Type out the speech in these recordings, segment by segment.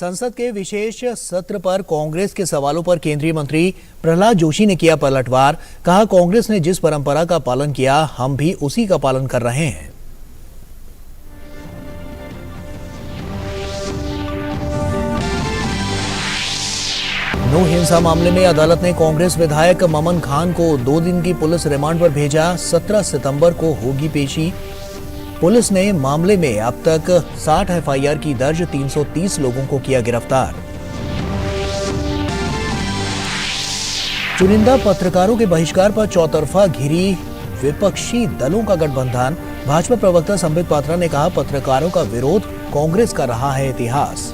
संसद के विशेष सत्र पर कांग्रेस के सवालों पर केंद्रीय मंत्री प्रहलाद जोशी ने किया पलटवार। कहा, कांग्रेस ने जिस परंपरा का पालन किया, हम भी उसी का पालन कर रहे हैं। नू हिंसा मामले में अदालत ने कांग्रेस विधायक ममन खान को 2 दिन की पुलिस रिमांड पर भेजा। 17 सितंबर को होगी पेशी। पुलिस ने मामले में अब तक 60 एफआईआर की दर्ज, 330 लोगों को किया गिरफ्तार। चुनिंदा पत्रकारों के बहिष्कार पर चौतरफा घिरी विपक्षी दलों का गठबंधन। भाजपा प्रवक्ता संबित पात्रा ने कहा, पत्रकारों का विरोध कांग्रेस का रहा है इतिहास।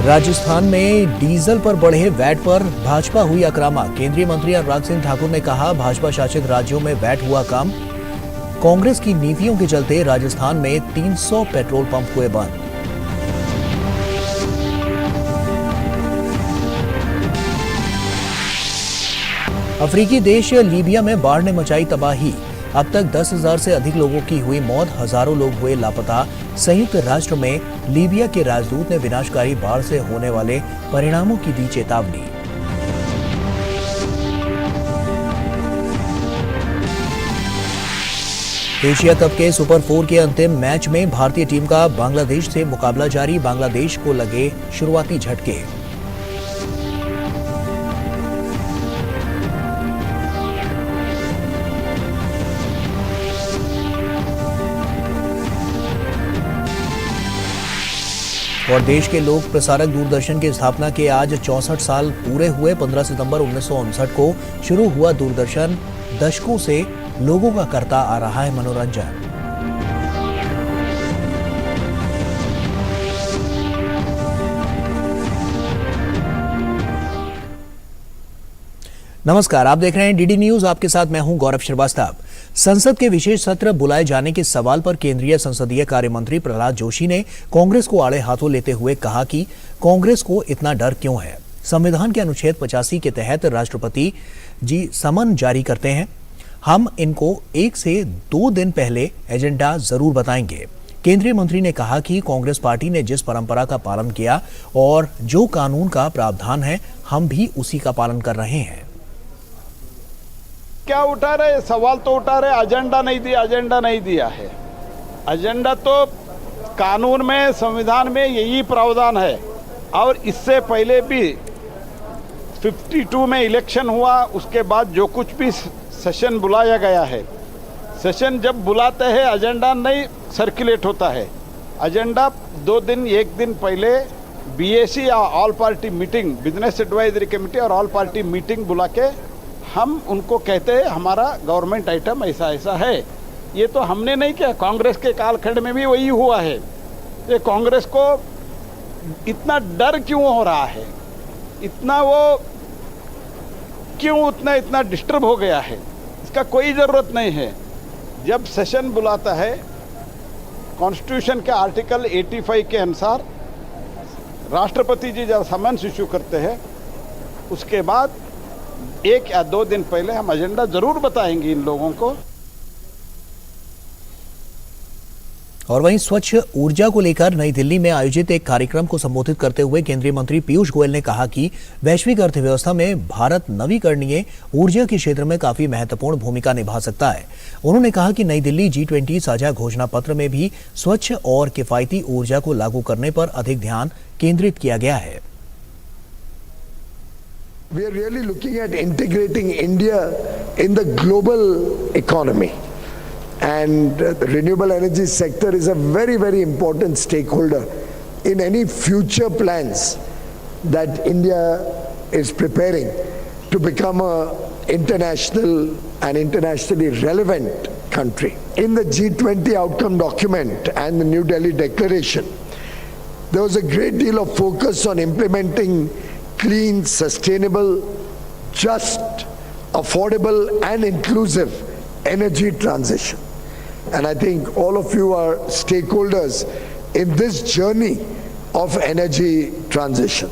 राजस्थान में डीजल पर बढ़े वैट पर भाजपा हुई आक्रामक। केंद्रीय मंत्री अनुराग सिंह ठाकुर ने कहा, भाजपा शासित राज्यों में वैट हुआ कम। कांग्रेस की नीतियों के चलते राजस्थान में 300 पेट्रोल पंप हुए बंद। अफ्रीकी देश लीबिया में बाढ़ ने मचाई तबाही। अब तक 10,000 से अधिक लोगों की हुई मौत, हजारों लोग हुए लापता। संयुक्त राष्ट्र में लीबिया के राजदूत ने विनाशकारी बाढ़ से होने वाले परिणामों की दी चेतावनी। एशिया कप के सुपर 4 के अंतिम मैच में भारतीय टीम का बांग्लादेश से मुकाबला जारी। बांग्लादेश को लगे शुरुआती झटके। और देश के लोक प्रसारक दूरदर्शन की स्थापना के आज 64 साल पूरे हुए। 15 सितंबर 1959 को शुरू हुआ दूरदर्शन। दशकों से लोगों का करता आ रहा है मनोरंजन। नमस्कार, आप देख रहे हैं डीडी न्यूज। आपके साथ मैं हूं गौरव श्रीवास्तव। संसद के विशेष सत्र बुलाए जाने के सवाल पर केंद्रीय संसदीय कार्य मंत्री प्रहलाद जोशी ने कांग्रेस को आड़े हाथों लेते हुए कहा कि कांग्रेस को इतना डर क्यों है। संविधान के अनुच्छेद 85 के तहत राष्ट्रपति जी समन जारी करते हैं। हम इनको 1 से 2 दिन पहले एजेंडा जरूर बताएंगे। केंद्रीय मंत्री ने कहा कि कांग्रेस पार्टी ने जिस परंपरा का पालन किया और जो कानून का प्रावधान है, हम भी उसी का पालन कर रहे हैं। क्या उठा रहे सवाल तो उठा रहे, एजेंडा नहीं दिया है। एजेंडा तो कानून में, संविधान में यही प्रावधान है। और इससे पहले भी 52 में इलेक्शन हुआ, उसके बाद जो कुछ भी सेशन बुलाया गया है, सेशन जब बुलाते हैं एजेंडा नहीं सर्कुलेट होता है। एजेंडा 2 दिन 1 दिन पहले बीएसी या all party meeting, business advisory committee और ऑल पार्टी मीटिंग बुला के हम उनको कहते हैं हमारा गवर्नमेंट आइटम ऐसा ऐसा है। ये तो हमने नहीं किया, कांग्रेस के कालखंड में भी वही हुआ है। ये कांग्रेस को इतना डर क्यों हो रहा है, इतना वो क्यों इतना डिस्टर्ब हो गया है, इसका कोई ज़रूरत नहीं है। जब सेशन बुलाता है, कॉन्स्टिट्यूशन के आर्टिकल 85 के अनुसार राष्ट्रपति जी जब समन्स इशू करते हैं, उसके बाद 1 या 2 दिन पहले हम एजेंडा जरूर बताएंगे इन लोगों को। और वहीं स्वच्छ ऊर्जा को लेकर नई दिल्ली में आयोजित एक कार्यक्रम को संबोधित करते हुए केंद्रीय मंत्री पीयूष गोयल ने कहा कि वैश्विक अर्थव्यवस्था में भारत नवीकरणीय ऊर्जा के क्षेत्र में काफी महत्वपूर्ण भूमिका निभा सकता है। उन्होंने कहा कि नई दिल्ली G20 साझा घोषणा पत्र में भी स्वच्छ और किफायती ऊर्जा को लागू करने पर अधिक ध्यान केंद्रित किया गया है। We are really looking at integrating India in the global economy, and the renewable energy sector is a very, very important stakeholder in any future plans that India is preparing to become an international and internationally relevant country. In the G20 outcome document and the New Delhi Declaration, there was a great deal of focus on implementing clean, sustainable, just, affordable and inclusive energy transition. And I think all of you are stakeholders in this journey of energy transition.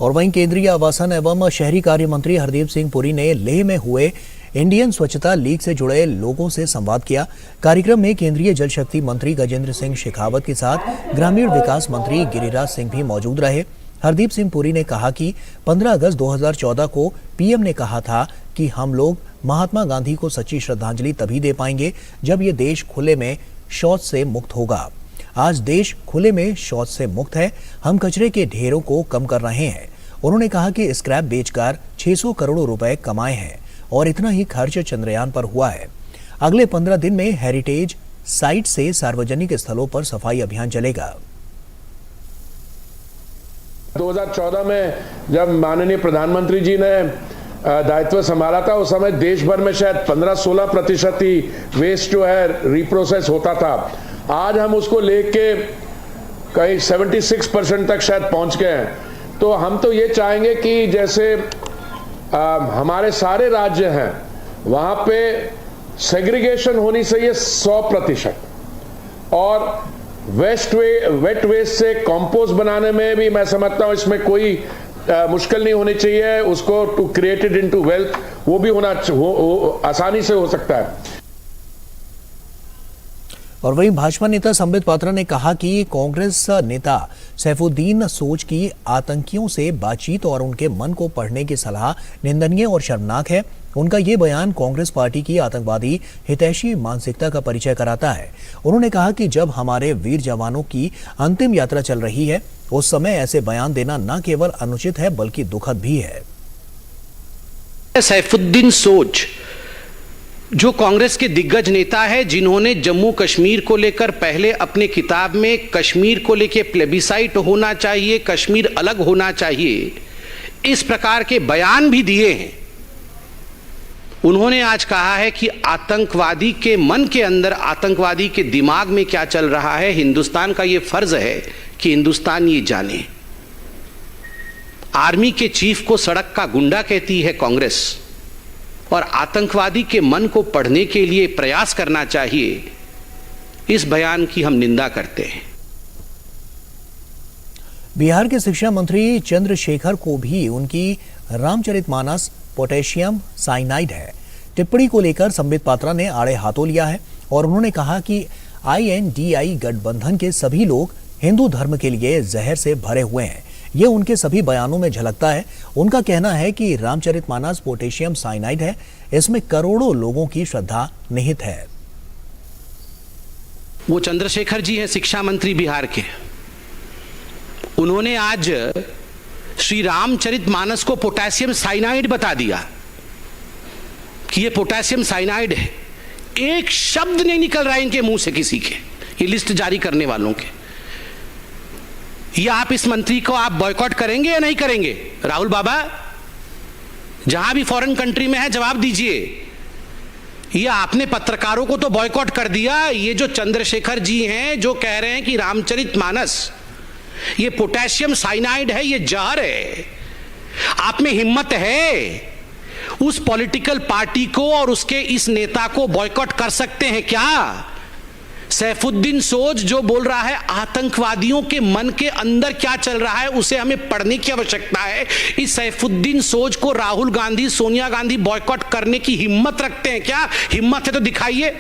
और वहीं केंद्रीय आवासन एवं शहरी कार्य मंत्री हरदीप सिंह पुरी ने लेह में हुए इंडियन स्वच्छता लीग से जुड़े लोगों से संवाद किया। कार्यक्रम में केंद्रीय जल शक्ति मंत्री गजेंद्र सिंह शेखावत के साथ ग्रामीण विकास मंत्री गिरिराज सिंह भी मौजूद रहे। हरदीप सिंह पुरी ने कहा कि 15 अगस्त 2014 को पीएम ने कहा था कि हम लोग महात्मा गांधी को सच्ची श्रद्धांजलि तभी दे पाएंगे जब ये देश खुले में शौच से मुक्त होगा। आज देश खुले में शौच से मुक्त है। हम कचरे के ढेरों को कम कर रहे हैं। उन्होंने कहा कि स्क्रैप बेचकर 600 करोड़ रुपए कमाए हैं और इतना ही खर्च चंद्रयान पर हुआ है। अगले 15 दिन में हेरिटेज साइट से सार्वजनिक स्थलों पर सफाई अभियान चलेगा। 2014 में जब माननीय प्रधानमंत्री जी ने दायित्व संभाला था, उस समय देश भर में शायद 15-16% ही वेस्ट जो है रिप्रोसेस होता था। आज हम उसको लेके कहीं 76% तक शायद पहुंच गए हैं। तो हम तो ये चाहेंगे कि जैसे हमारे सारे राज्य हैं वहां पे सेग्रीगेशन होनी चाहिए 100%, और वेट वेस्ट से कंपोस्ट बनाने में भी मैं समझता हूं इसमें कोई मुश्किल नहीं होनी चाहिए। उसको टू क्रिएटेड इनटू वेल्थ वो भी होना आसानी से हो सकता है। और वहीं भाजपा नेता संबित पात्रा ने कहा कि कांग्रेस नेता सैफुद्दीन सोज की आतंकियों से बातचीत और उनके मन को पढ़ने की सलाह निंदनीय और शर्मनाक है। उनका ये बयान कांग्रेस पार्टी की आतंकवादी हितैषी मानसिकता का परिचय कराता है। उन्होंने कहा कि जब हमारे वीर जवानों की अंतिम यात्रा चल रही है उस समय ऐसे बयान देना न केवल अनुचित है बल्कि दुखद भी है। सैफुद्दीन सोज जो कांग्रेस के दिग्गज नेता है, जिन्होंने जम्मू कश्मीर को लेकर पहले अपने किताब में कश्मीर को लेकर प्लेबिसाइट होना चाहिए, कश्मीर अलग होना चाहिए, इस प्रकार के बयान भी दिए हैं। उन्होंने आज कहा है कि आतंकवादी के मन के अंदर, आतंकवादी के दिमाग में क्या चल रहा है, हिंदुस्तान का यह फर्ज है कि हिंदुस्तान ये जाने। आर्मी के चीफ को सड़क का गुंडा कहती है कांग्रेस, और आतंकवादी के मन को पढ़ने के लिए प्रयास करना चाहिए। इस बयान की हम निंदा करते हैं। बिहार के शिक्षा मंत्री चंद्रशेखर को भी उनकी रामचरितमानस पोटेशियम साइनाइड है टिप्पणी को लेकर संबित पात्रा ने आड़े हाथों लिया है और उन्होंने कहा कि INDI गठबंधन के सभी लोग हिंदू धर्म के लिए जहर से भरे हुए हैं। ये उनके सभी बयानों में झलकता है। उनका कहना है कि रामचरितमानस पोटेशियम साइनाइड है, इसमें करोड़ों लोगों की श्रद्धा निहित है। वो चंद्रशेखर जी हैं शिक्षा मंत्री बिहार के। उन्होंने आज श्री रामचरितमानस को पोटेशियम साइनाइड बता दिया कि ये पोटेशियम साइनाइड है। एक शब्द नहीं निकल रहा है इनके मुंह से किसी के, ये लिस्ट जारी करने वालों के। या आप इस मंत्री को आप बॉयकॉट करेंगे या नहीं करेंगे? राहुल बाबा, जहां भी फॉरेन कंट्री में है जवाब दीजिए। या आपने पत्रकारों को तो बॉयकॉट कर दिया। ये जो चंद्रशेखर जी हैं जो कह रहे हैं कि रामचरितमानस ये पोटेशियम साइनाइड है, ये जहर है, आप में हिम्मत है उस पॉलिटिकल पार्टी को और उसके इस नेता को बॉयकॉट कर सकते हैं क्या? सैफुद्दीन सोज जो बोल रहा है आतंकवादियों के मन के अंदर क्या चल रहा है उसे हमें पढ़ने की आवश्यकता है। इस सैफुद्दीन सोज को राहुल गांधी, सोनिया गांधी बॉयकॉट करने की हिम्मत रखते हैं क्या? हिम्मत है तो दिखाइए।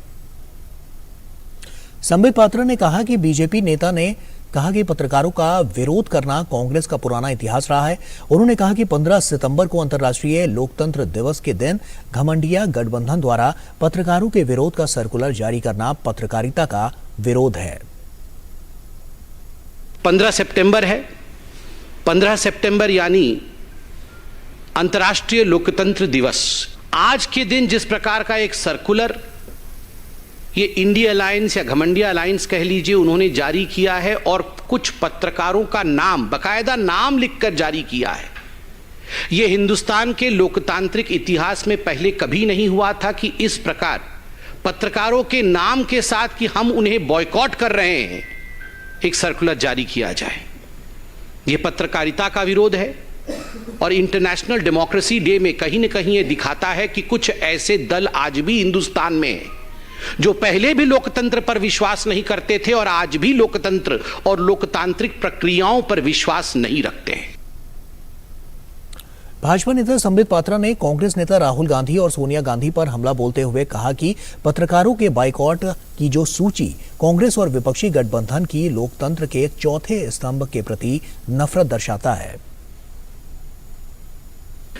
संबित पात्रा ने कहा कि बीजेपी नेता ने कहा कि पत्रकारों का विरोध करना कांग्रेस का पुराना इतिहास रहा है। उन्होंने कहा कि 15 सितंबर को अंतर्राष्ट्रीय लोकतंत्र दिवस के दिन घमंडिया गठबंधन द्वारा पत्रकारों के विरोध का सर्कुलर जारी करना पत्रकारिता का विरोध है। 15 सितंबर है। 15 सितंबर यानी अंतर्राष्ट्रीय लोकतंत्र दिवस। आज के दिन जिस प्रकार का एक सर्कुलर ये इंडिया अलायंस या घमंडिया अलायंस कह लीजिए उन्होंने जारी किया है और कुछ पत्रकारों का नाम, बकायदा नाम लिखकर जारी किया है। ये हिंदुस्तान के लोकतांत्रिक इतिहास में पहले कभी नहीं हुआ था कि इस प्रकार पत्रकारों के नाम के साथ कि हम उन्हें बॉयकॉट कर रहे हैं एक सर्कुलर जारी किया जाए। ये पत्रकारिता का विरोध है और इंटरनेशनल डेमोक्रेसी डे में कहीं ना कहीं ये दिखाता है कि कुछ ऐसे दल आज भी हिंदुस्तान में हैं जो पहले भी लोकतंत्र पर विश्वास नहीं करते थे और आज भी लोकतंत्र और लोकतांत्रिक प्रक्रियाओं पर विश्वास नहीं रखते हैं। भाजपा नेता संबित पात्रा ने कांग्रेस नेता राहुल गांधी और सोनिया गांधी पर हमला बोलते हुए कहा कि पत्रकारों के बाइकआउट की जो सूची कांग्रेस और विपक्षी गठबंधन की लोकतंत्र के चौथे स्तंभ के प्रति नफरत दर्शाता है।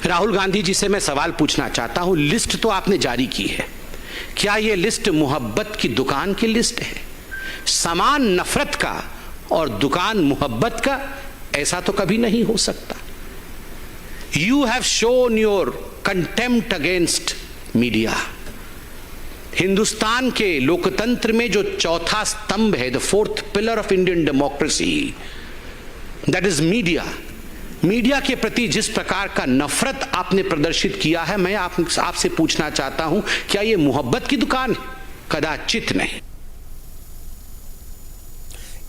राहुल गांधी जी से मैं सवाल पूछना चाहता हूं, लिस्ट तो आपने जारी की है, क्या यह लिस्ट मोहब्बत की दुकान की लिस्ट है? सामान नफरत का और दुकान मोहब्बत का, ऐसा तो कभी नहीं हो सकता। You have shown your contempt against media. Hindustan के लोकतंत्र में जो चौथा स्तंभ है, the fourth pillar of Indian democracy, that is media. Media के प्रति जिस प्रकार का नफरत आपने प्रदर्शित किया है, मैं आपसे पूछना चाहता हूं, क्या यह मोहब्बत की दुकान है? कदाचित नहीं।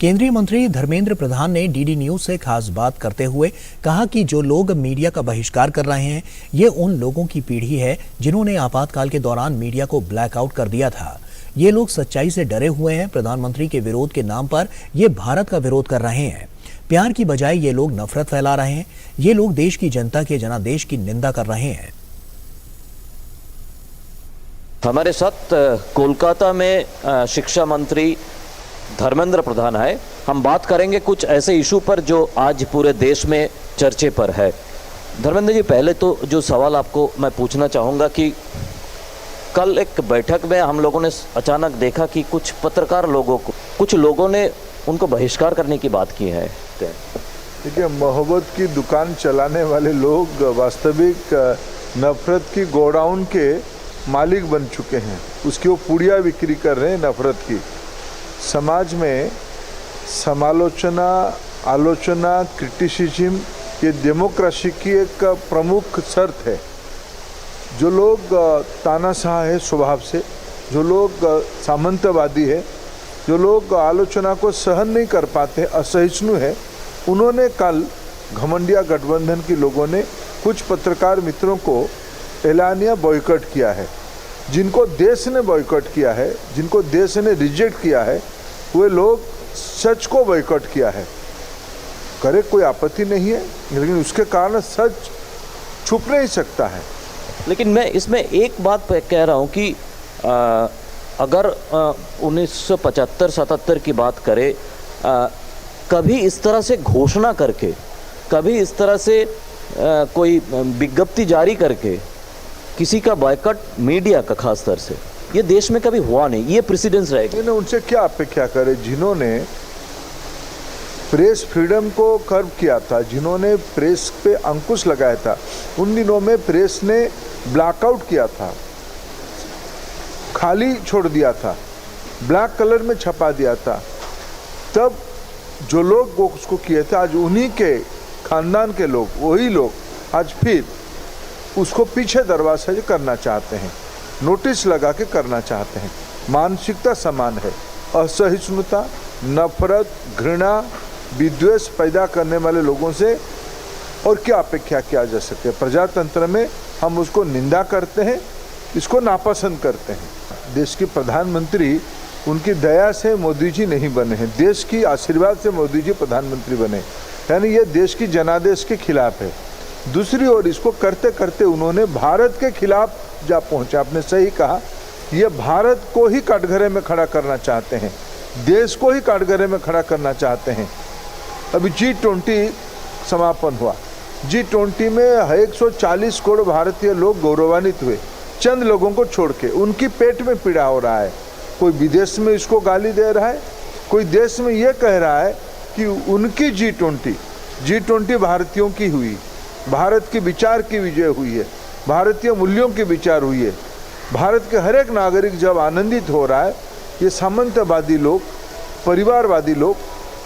केंद्रीय मंत्री धर्मेंद्र प्रधान ने डीडी न्यूज से खास बात करते हुए कहा कि जो लोग मीडिया का बहिष्कार कर रहे हैं, ये उन लोगों की पीढ़ी है जिन्होंने आपातकाल के दौरान मीडिया को ब्लैकआउट कर दिया था। ये लोग सच्चाई से डरे हुए हैं। प्रधानमंत्री के विरोध के नाम पर ये भारत का विरोध कर रहे हैं। प्यार की बजाय ये लोग नफरत फैला रहे हैं। ये लोग देश की जनता के जनादेश की निंदा कर रहे हैं। हमारे साथ कोलकाता में शिक्षा मंत्री धर्मेंद्र प्रधान है। हम बात करेंगे कुछ ऐसे इशू पर जो आज पूरे देश में चर्चे पर है। धर्मेंद्र जी, पहले तो जो सवाल आपको मैं पूछना चाहूँगा कि कल एक बैठक में हम लोगों ने अचानक देखा कि कुछ पत्रकार कुछ लोगों ने उनको बहिष्कार करने की बात की है। देखिए, मोहब्बत की दुकान चलाने वाले लोग वास्तविक नफरत की गोडाउन के मालिक बन चुके हैं। उसकी वो पुड़िया बिक्री कर रहे हैं नफरत की। समाज में समालोचना, आलोचना, क्रिटिसिज्म ये डेमोक्रेसी की एक प्रमुख शर्त है। जो लोग तानाशाह है स्वभाव से, जो लोग सामंतवादी है, जो लोग आलोचना को सहन नहीं कर पाते, असहिष्णु है, उन्होंने कल घमंडिया गठबंधन के लोगों ने कुछ पत्रकार मित्रों को एलानिया बॉयकॉट किया है। जिनको देश ने बॉयकॉट किया है, जिनको देश ने रिजेक्ट किया है, वे लोग सच को बॉयकॉट किया है। करे कोई आपत्ति नहीं है, लेकिन उसके कारण सच छुप नहीं सकता है। लेकिन मैं इसमें एक बात कह रहा हूँ कि अगर 1975-77 की बात करें, कभी इस तरह से घोषणा करके, कभी इस तरह से कोई विज्ञप्ति जारी करके किसी का बॉयकॉट मीडिया का खास तौर से ये देश में कभी हुआ नहीं। ये प्रेसिडेंस रहेगा। उनसे क्या अपेक्षा करे? जिन्होंने प्रेस फ्रीडम को कर्व किया था, जिन्होंने प्रेस पे अंकुश लगाया था, उन दिनों में प्रेस ने ब्लैकआउट किया था, खाली छोड़ दिया था, ब्लैक कलर में छपा दिया था। तब जो लोग उसको किए थे, आज उन्हीं के खानदान के लोग, वही लोग आज फिर उसको पीछे दरवाजे से करना चाहते हैं, नोटिस लगा के करना चाहते हैं। मानसिकता समान है। असहिष्णुता, नफरत, घृणा, विद्वेष पैदा करने वाले लोगों से और क्या अपेक्षा किया जा सके? प्रजातंत्र में हम उसको निंदा करते हैं, इसको नापसंद करते हैं। देश के प्रधानमंत्री उनकी दया से मोदी जी नहीं बने हैं, देश की आशीर्वाद से मोदी जी प्रधानमंत्री बने, यानी ये देश की जनादेश के खिलाफ है। दूसरी ओर इसको करते करते उन्होंने भारत के खिलाफ जा पहुंचे। आपने सही कहा, ये भारत को ही कटघरे में खड़ा करना चाहते हैं, देश को ही कटघरे में खड़ा करना चाहते हैं। अभी G20 समापन हुआ। G20 में 140 करोड़ भारतीय लोग गौरवान्वित हुए, चंद लोगों को छोड़ के। उनकी पेट में पीड़ा हो रहा है। कोई विदेश में इसको गाली दे रहा है, कोई देश में ये कह रहा है कि उनकी G20 भारतीयों की हुई, भारत के विचार की विजय हुई है, भारतीय मूल्यों की विचार हुई है। भारत के हर एक नागरिक जब आनंदित हो रहा है, ये सामंतवादी लोग, परिवारवादी लोग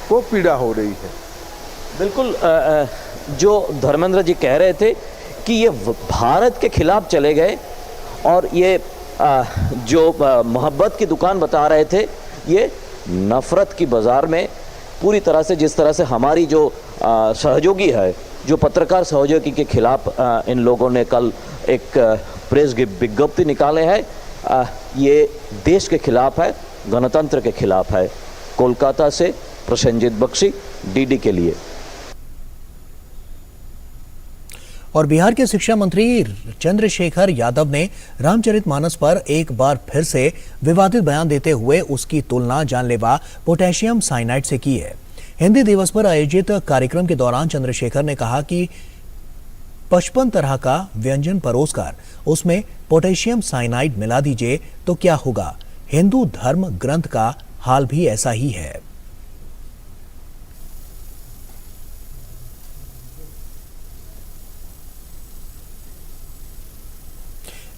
को पीड़ा हो रही है। बिल्कुल, जो धर्मेंद्र जी कह रहे थे कि ये भारत के खिलाफ चले गए और ये जो मोहब्बत की दुकान बता रहे थे, ये नफ़रत की बाज़ार में पूरी तरह से, जिस तरह से हमारी जो सहयोगी है, जो पत्रकार सहयोगी के खिलाफ इन लोगों ने कल एक प्रेस विज्ञप्ति निकाले है, ये देश के खिलाफ है, गणतंत्र के खिलाफ है। कोलकाता से प्रसेनजीत बख्शी, डीडी के लिए। और बिहार के शिक्षा मंत्री चंद्रशेखर यादव ने रामचरितमानस पर एक बार फिर से विवादित बयान देते हुए उसकी तुलना जानलेवा पोटेशियम साइनाइड से की है। हिंदी दिवस पर आयोजित कार्यक्रम के दौरान चंद्रशेखर ने कहा कि 55 तरह का व्यंजन परोसकर उसमें पोटेशियम साइनाइड मिला दीजिए तो क्या होगा। हिंदू धर्म ग्रंथ का हाल भी ऐसा ही है।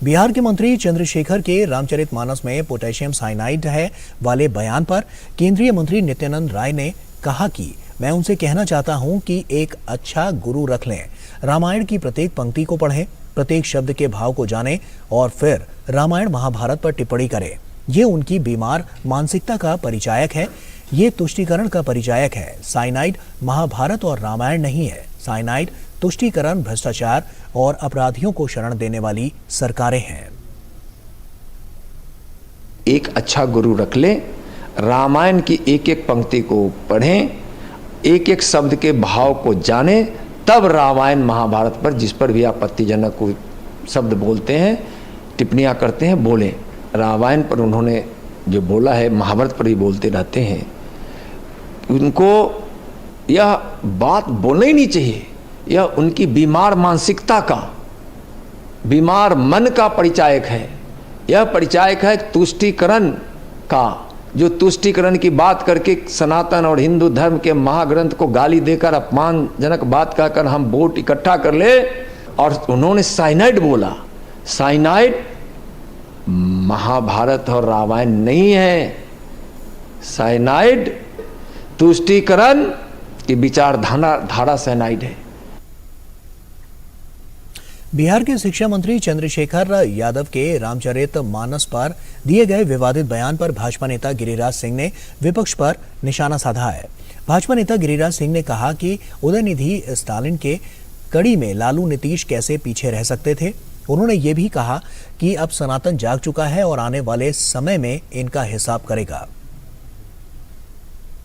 बिहार के मंत्री चंद्रशेखर के रामचरितमानस में पोटेशियम साइनाइड है वाले बयान पर केंद्रीय मंत्री नित्यानंद राय ने कहा कि मैं उनसे कहना चाहता हूं कि एक अच्छा गुरु रख लें, रामायण की प्रत्येक पंक्ति को पढ़ें, प्रत्येक शब्द के भाव को जानें और फिर रामायण महाभारत पर टिप्पणी करें। ये उनकी बीमार मानसिकता का परिचायक है, ये तुष्टीकरण का परिचायक है। साइनाइड महाभारत और रामायण नहीं है। साइनाइड तुष्टीकरण, भ्रष्टाचार और अपराधियों को शरण देने वाली सरकारें हैं। एक अच्छा गुरु रख ले, रामायण की एक एक पंक्ति को पढ़ें, एक एक शब्द के भाव को जानें, तब रामायण महाभारत पर जिस पर भी आपत्तिजनक कोई शब्द बोलते हैं, टिप्पणियां करते हैं, बोलें। रामायण पर उन्होंने जो बोला है महाभारत पर ही बोलते रहते हैं। उनको यह बात बोलना ही नहीं चाहिए। यह उनकी बीमार मानसिकता का, बीमार मन का परिचायक है। यह परिचायक है तुष्टीकरण का, जो तुष्टीकरण की बात करके सनातन और हिंदू धर्म के महाग्रंथ को गाली देकर, अपमानजनक बात कहकर हम वोट इकट्ठा कर ले। और उन्होंने साइनाइड बोला। साइनाइड महाभारत और रामायण नहीं है। साइनाइड तुष्टीकरण की विचारधारा साइनाइड है। बिहार के शिक्षा मंत्री चंद्रशेखर यादव के रामचरितमानस पर दिए गए विवादित बयान पर भाजपा नेता गिरिराज सिंह ने विपक्ष पर निशाना साधा है। भाजपा नेता गिरिराज सिंह ने कहा कि उदयनिधि स्टालिन के कड़ी में लालू नीतीश कैसे पीछे रह सकते थे। उन्होंने ये भी कहा कि अब सनातन जाग चुका है और आने वाले समय में इनका हिसाब करेगा।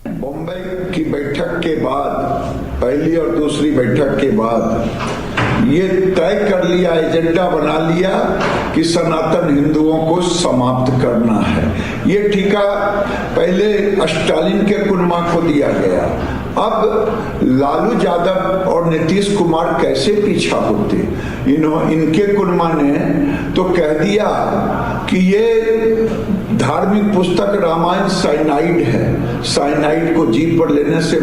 बॉम्बे की बैठक के बाद, पहली और दूसरी बैठक के बाद ये तय कर लिया, एजेंडा बना लिया कि सनातन हिंदुओं को समाप्त करना है। ये ठेका पहले स्टालिन के कुनमा को दिया गया। अब लालू यादव और नीतीश कुमार कैसे पीछा होते। इनके कुनमा ने तो कह दिया कि ये धार्मिक पुस्तक रामायण साइनाइड है, साइनाइड को जीभ पर लेने से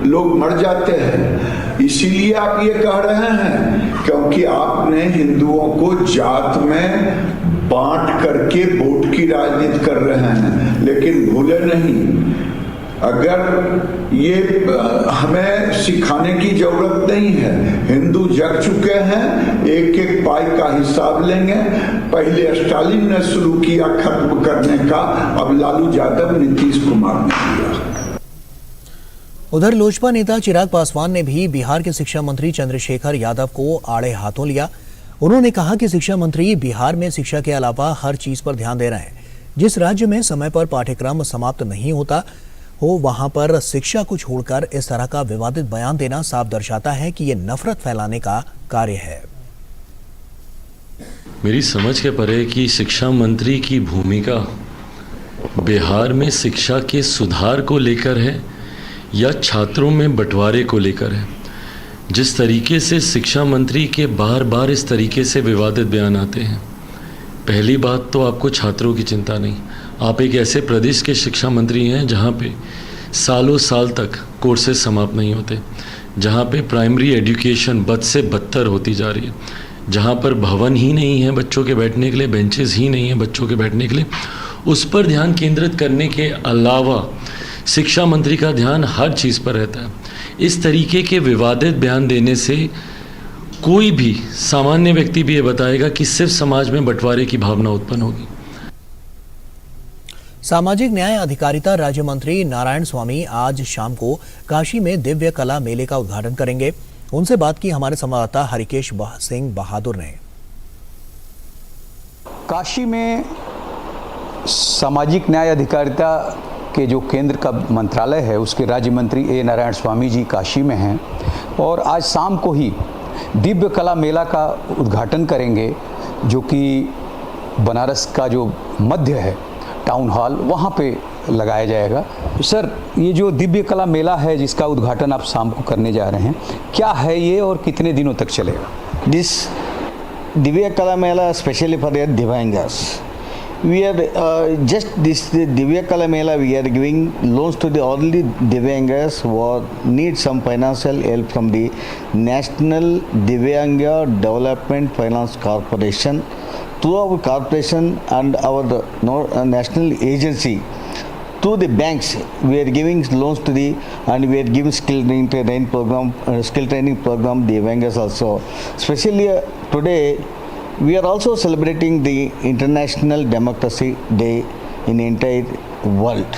लोग मर जाते हैं। इसीलिए आप ये कह रहे हैं क्योंकि आपने हिंदुओं को जात में बांट करके वोट की राजनीति कर रहे हैं। लेकिन भूले नहीं, अगर ये हमें सिखाने की जरूरत नहीं है। हिंदू जग चुके हैं, एक एक पाई का हिसाब लेंगे। पहले स्टालिन ने शुरू किया खत्म करने का, अब लालू यादव, नीतीश कुमार ने किया। उधर लोजपा नेता चिराग पासवान ने भी बिहार के शिक्षा मंत्री चंद्रशेखर यादव को आड़े हाथों लिया। उन्होंने कहा कि शिक्षा मंत्री बिहार में शिक्षा के अलावा हर चीज पर ध्यान दे रहे हैं। जिस राज्य में समय पर पाठ्यक्रम समाप्त नहीं होता हो, वहां पर शिक्षा को छोड़कर इस तरह का विवादित बयान देना साफ दर्शाता है कि ये नफरत फैलाने का कार्य है। मेरी समझ के परे कि शिक्षा मंत्री की भूमिका बिहार में शिक्षा के सुधार को लेकर है या छात्रों में बंटवारे को लेकर है। जिस तरीके से शिक्षा मंत्री के बार बार इस तरीके से विवादित बयान आते हैं, पहली बात तो आपको छात्रों की चिंता नहीं। आप एक ऐसे प्रदेश के शिक्षा मंत्री हैं जहां पे सालों साल तक कोर्सेज समाप्त नहीं होते, जहां पे प्राइमरी एजुकेशन बद से बदतर होती जा रही है, जहां पर भवन ही नहीं है बच्चों के बैठने के लिए, बेंचेस ही नहीं है बच्चों के बैठने के लिए। उस पर ध्यान केंद्रित करने के अलावा शिक्षा मंत्री का ध्यान हर चीज़ पर रहता है। इस तरीके के विवादित बयान देने से कोई भी सामान्य व्यक्ति भी ये बताएगा कि सिर्फ समाज में बंटवारे की भावना उत्पन्न होगी। सामाजिक न्याय अधिकारिता राज्य मंत्री नारायण स्वामी आज शाम को काशी में दिव्य कला मेले का उद्घाटन करेंगे। उनसे बात की हमारे संवाददाता हरिकेश सिंह बहादुर ने। काशी में सामाजिक न्याय अधिकारिता के जो केंद्र का मंत्रालय है, उसके राज्य मंत्री ए नारायण स्वामी जी काशी में हैं और आज शाम को ही दिव्य कला मेला का उद्घाटन करेंगे, जो कि बनारस का जो मध्य है टाउन हॉल, वहाँ पे लगाया जाएगा। सर, ये जो दिव्य कला मेला है जिसका उद्घाटन आप शाम को करने जा रहे हैं, क्या है ये और कितने दिनों तक चलेगा? This Divya Kala Mela especially for the Divangas. We are just this Divya Kala Mela, we are giving loans to the all the Divyangas who need some financial help from the National Divyanga Development Finance Corporation. Through our corporation and our national agency, to the banks, we are giving loans to the, and we are giving skill training program, the Divangas also. Especially today, we are also celebrating the International Democracy Day in the entire world.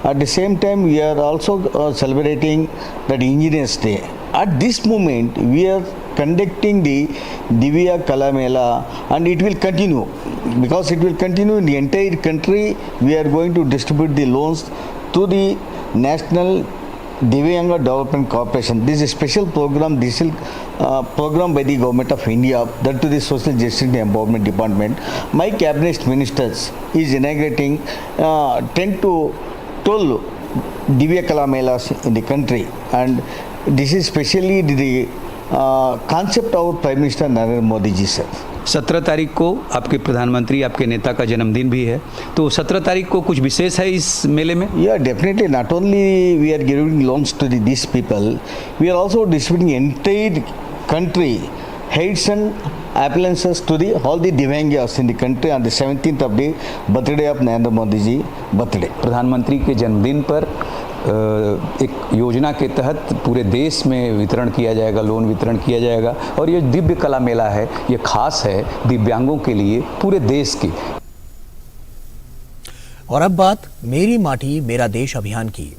At the same time, we are also celebrating that Engineers Day. At this moment, we are conducting the Divya Kala Mela, and it will continue, because it will continue in the entire country. We are going to distribute the loans to the National Divyanga Development Corporation. This is a special program, program by the Government of India, that to the Social Justice and Empowerment Department. My Cabinet Ministers is inaugurating 10 to 12 Divya Kala Melas in the country, and this is specially the concept of Prime Minister Narendra Modi ji sir. 17 तारीख को आपके प्रधानमंत्री, आपके नेता का जन्मदिन भी है, तो 17 तारीख को कुछ विशेष है इस मेले में? Yeah, definitely. Not only we are giving loans to these people, we are also distributing entire country heads and appliances to all the Divyangas in the country on the 17th of the birthday of Narendra Modi ji birthday. प्रधानमंत्री के जन्मदिन पर एक योजना के तहत पूरे देश में वितरण किया जाएगा, लोन वितरण किया जाएगा, और ये दिव्य कला मेला है, ये खास है दिव्यांगों के लिए पूरे देश की। और अब बात मेरी माटी मेरा देश अभियान की।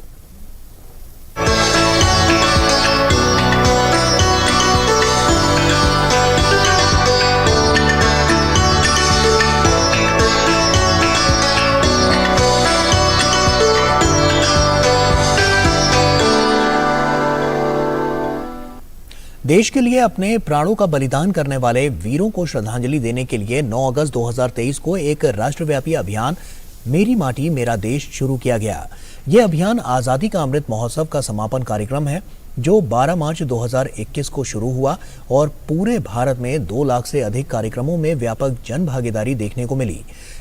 देश के लिए अपने प्राणों का बलिदान करने वाले वीरों को श्रद्धांजलि देने के लिए 9 अगस्त 2023 को एक राष्ट्रव्यापी अभियान मेरी माटी मेरा देश शुरू किया गया। यह अभियान आजादी का अमृत महोत्सव का समापन कार्यक्रम है, जो 12 मार्च 2021 को शुरू हुआ और पूरे भारत में 2 लाख से अधिक कार्यक्रमों में व्यापक जन भागीदारी देखने को मिली।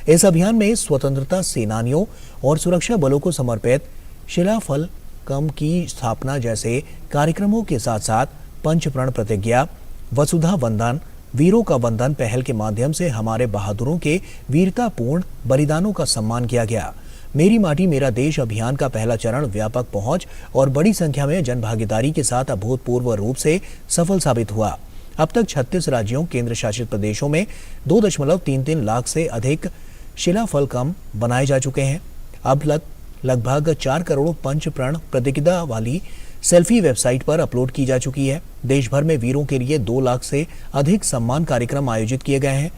इस अभियान में स्वतंत्रता सेनानियों और सुरक्षा बलों को समर्पित शिलाफलकम की स्थापना जैसे कार्यक्रमों के साथ साथ पंचप्रण प्रतिज्ञा, वसुधा वंदन, वीरों का वंदन पहल के माध्यम से हमारे बहादुरों के वीरतापूर्ण बलिदानों का सम्मान किया गया। मेरी माटी मेरा देश अभियान का पहला चरण व्यापक पहुंच और बड़ी संख्या में जनभागीदारी के साथ अभूतपूर्व रूप से सफल साबित हुआ। अब तक 36 राज्यों, केंद्र शासित प्रदेशों में 2.33 लाख से अधिक शिलाफलकम बनाए जा चुके हैं। अब लगभग 4 करोड़ पंचप्रण प्रतिज्ञा वाली सेल्फी वेबसाइट पर अपलोड की जा चुकी है। देश भर में वीरों के लिए 2 लाख से अधिक सम्मान कार्यक्रम आयोजित किए गए हैं।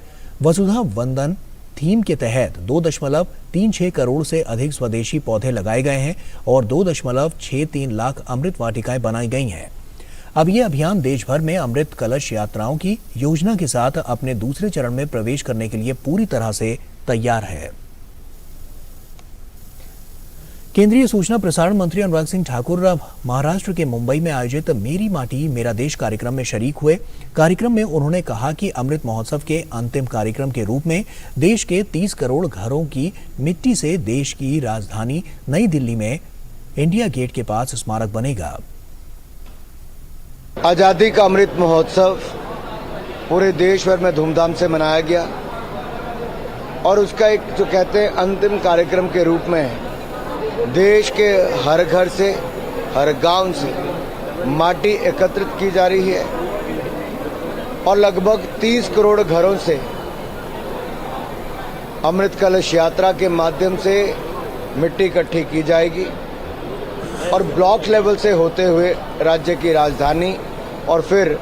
वसुधा वंदन थीम के तहत 2.36 करोड़ से अधिक स्वदेशी पौधे लगाए गए हैं और 2.63 लाख अमृत वाटिकाएं बनाई गई हैं। अब यह अभियान देश भर में अमृत कलश यात्राओं की योजना के साथ अपने दूसरे चरण में प्रवेश करने के लिए पूरी तरह से तैयार है। केंद्रीय सूचना प्रसारण मंत्री अनुराग सिंह ठाकुर महाराष्ट्र के मुंबई में आयोजित मेरी माटी मेरा देश कार्यक्रम में शरीक हुए। कार्यक्रम में उन्होंने कहा कि अमृत महोत्सव के अंतिम कार्यक्रम के रूप में देश के 30 करोड़ घरों की मिट्टी से देश की राजधानी नई दिल्ली में इंडिया गेट के पास स्मारक बनेगा। आजादी का अमृत महोत्सव पूरे देश भर में धूमधाम से मनाया गया और उसका एक जो कहते हैं अंतिम कार्यक्रम के रूप में देश के हर घर से, हर गांव से माटी एकत्रित की जा रही है और लगभग 30 करोड़ घरों से अमृत कलश यात्रा के माध्यम से मिट्टी इकट्ठी की जाएगी और ब्लॉक लेवल से होते हुए राज्य की राजधानी और फिर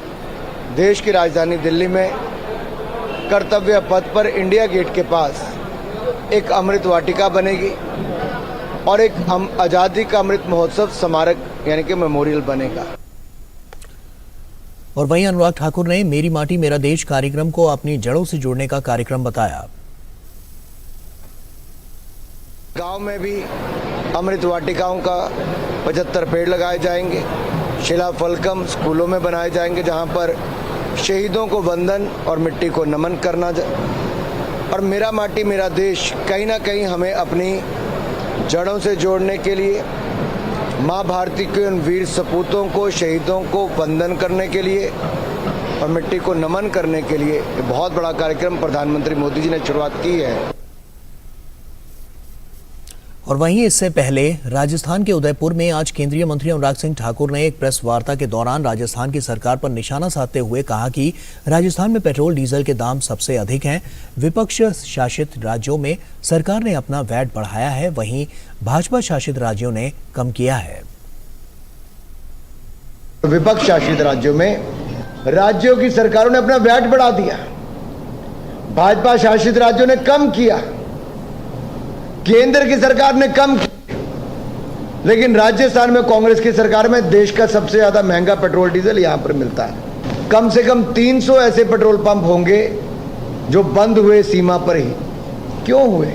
देश की राजधानी दिल्ली में कर्तव्य पथ पर इंडिया गेट के पास एक अमृत वाटिका बनेगी और एक आजादी का अमृत महोत्सव स्मारक यानी कि मेमोरियल बनेगा। और वहीं अनुराग ठाकुर ने मेरी माटी मेरा देश कार्यक्रम को अपनी जड़ों से जोड़ने का कार्यक्रम बताया। गांव में भी अमृत वाटिकाओं का 75 पेड़ लगाए जाएंगे। शिला फलकम स्कूलों में बनाए जाएंगे, जहां पर शहीदों को वंदन और मिट्टी को नमन करना और मेरा माटी मेरा देश कहीं ना कहीं हमें अपनी जड़ों से जोड़ने के लिए, माँ भारती के उन वीर सपूतों को, शहीदों को वंदन करने के लिए और मिट्टी को नमन करने के लिए बहुत बड़ा कार्यक्रम प्रधानमंत्री मोदी जी ने शुरुआत की है। और वहीं इससे पहले राजस्थान के उदयपुर में आज केंद्रीय मंत्री अनुराग सिंह ठाकुर ने एक प्रेस वार्ता के दौरान राजस्थान की सरकार पर निशाना साधते हुए कहा कि राजस्थान में पेट्रोल डीजल के दाम सबसे अधिक हैं। विपक्ष शासित राज्यों में सरकार ने अपना वैट बढ़ाया है, वहीं भाजपा शासित राज्यों ने कम किया है। विपक्ष शासित राज्यों में राज्यों की सरकारों ने अपना वैट बढ़ा दिया, भाजपा शासित राज्यों ने कम किया, केंद्र की सरकार ने कम किया, लेकिन राजस्थान में कांग्रेस की सरकार में देश का सबसे ज्यादा महंगा पेट्रोल डीजल यहां पर मिलता है। कम से कम 300 ऐसे पेट्रोल पंप होंगे जो बंद हुए सीमा पर ही। क्यों हुए?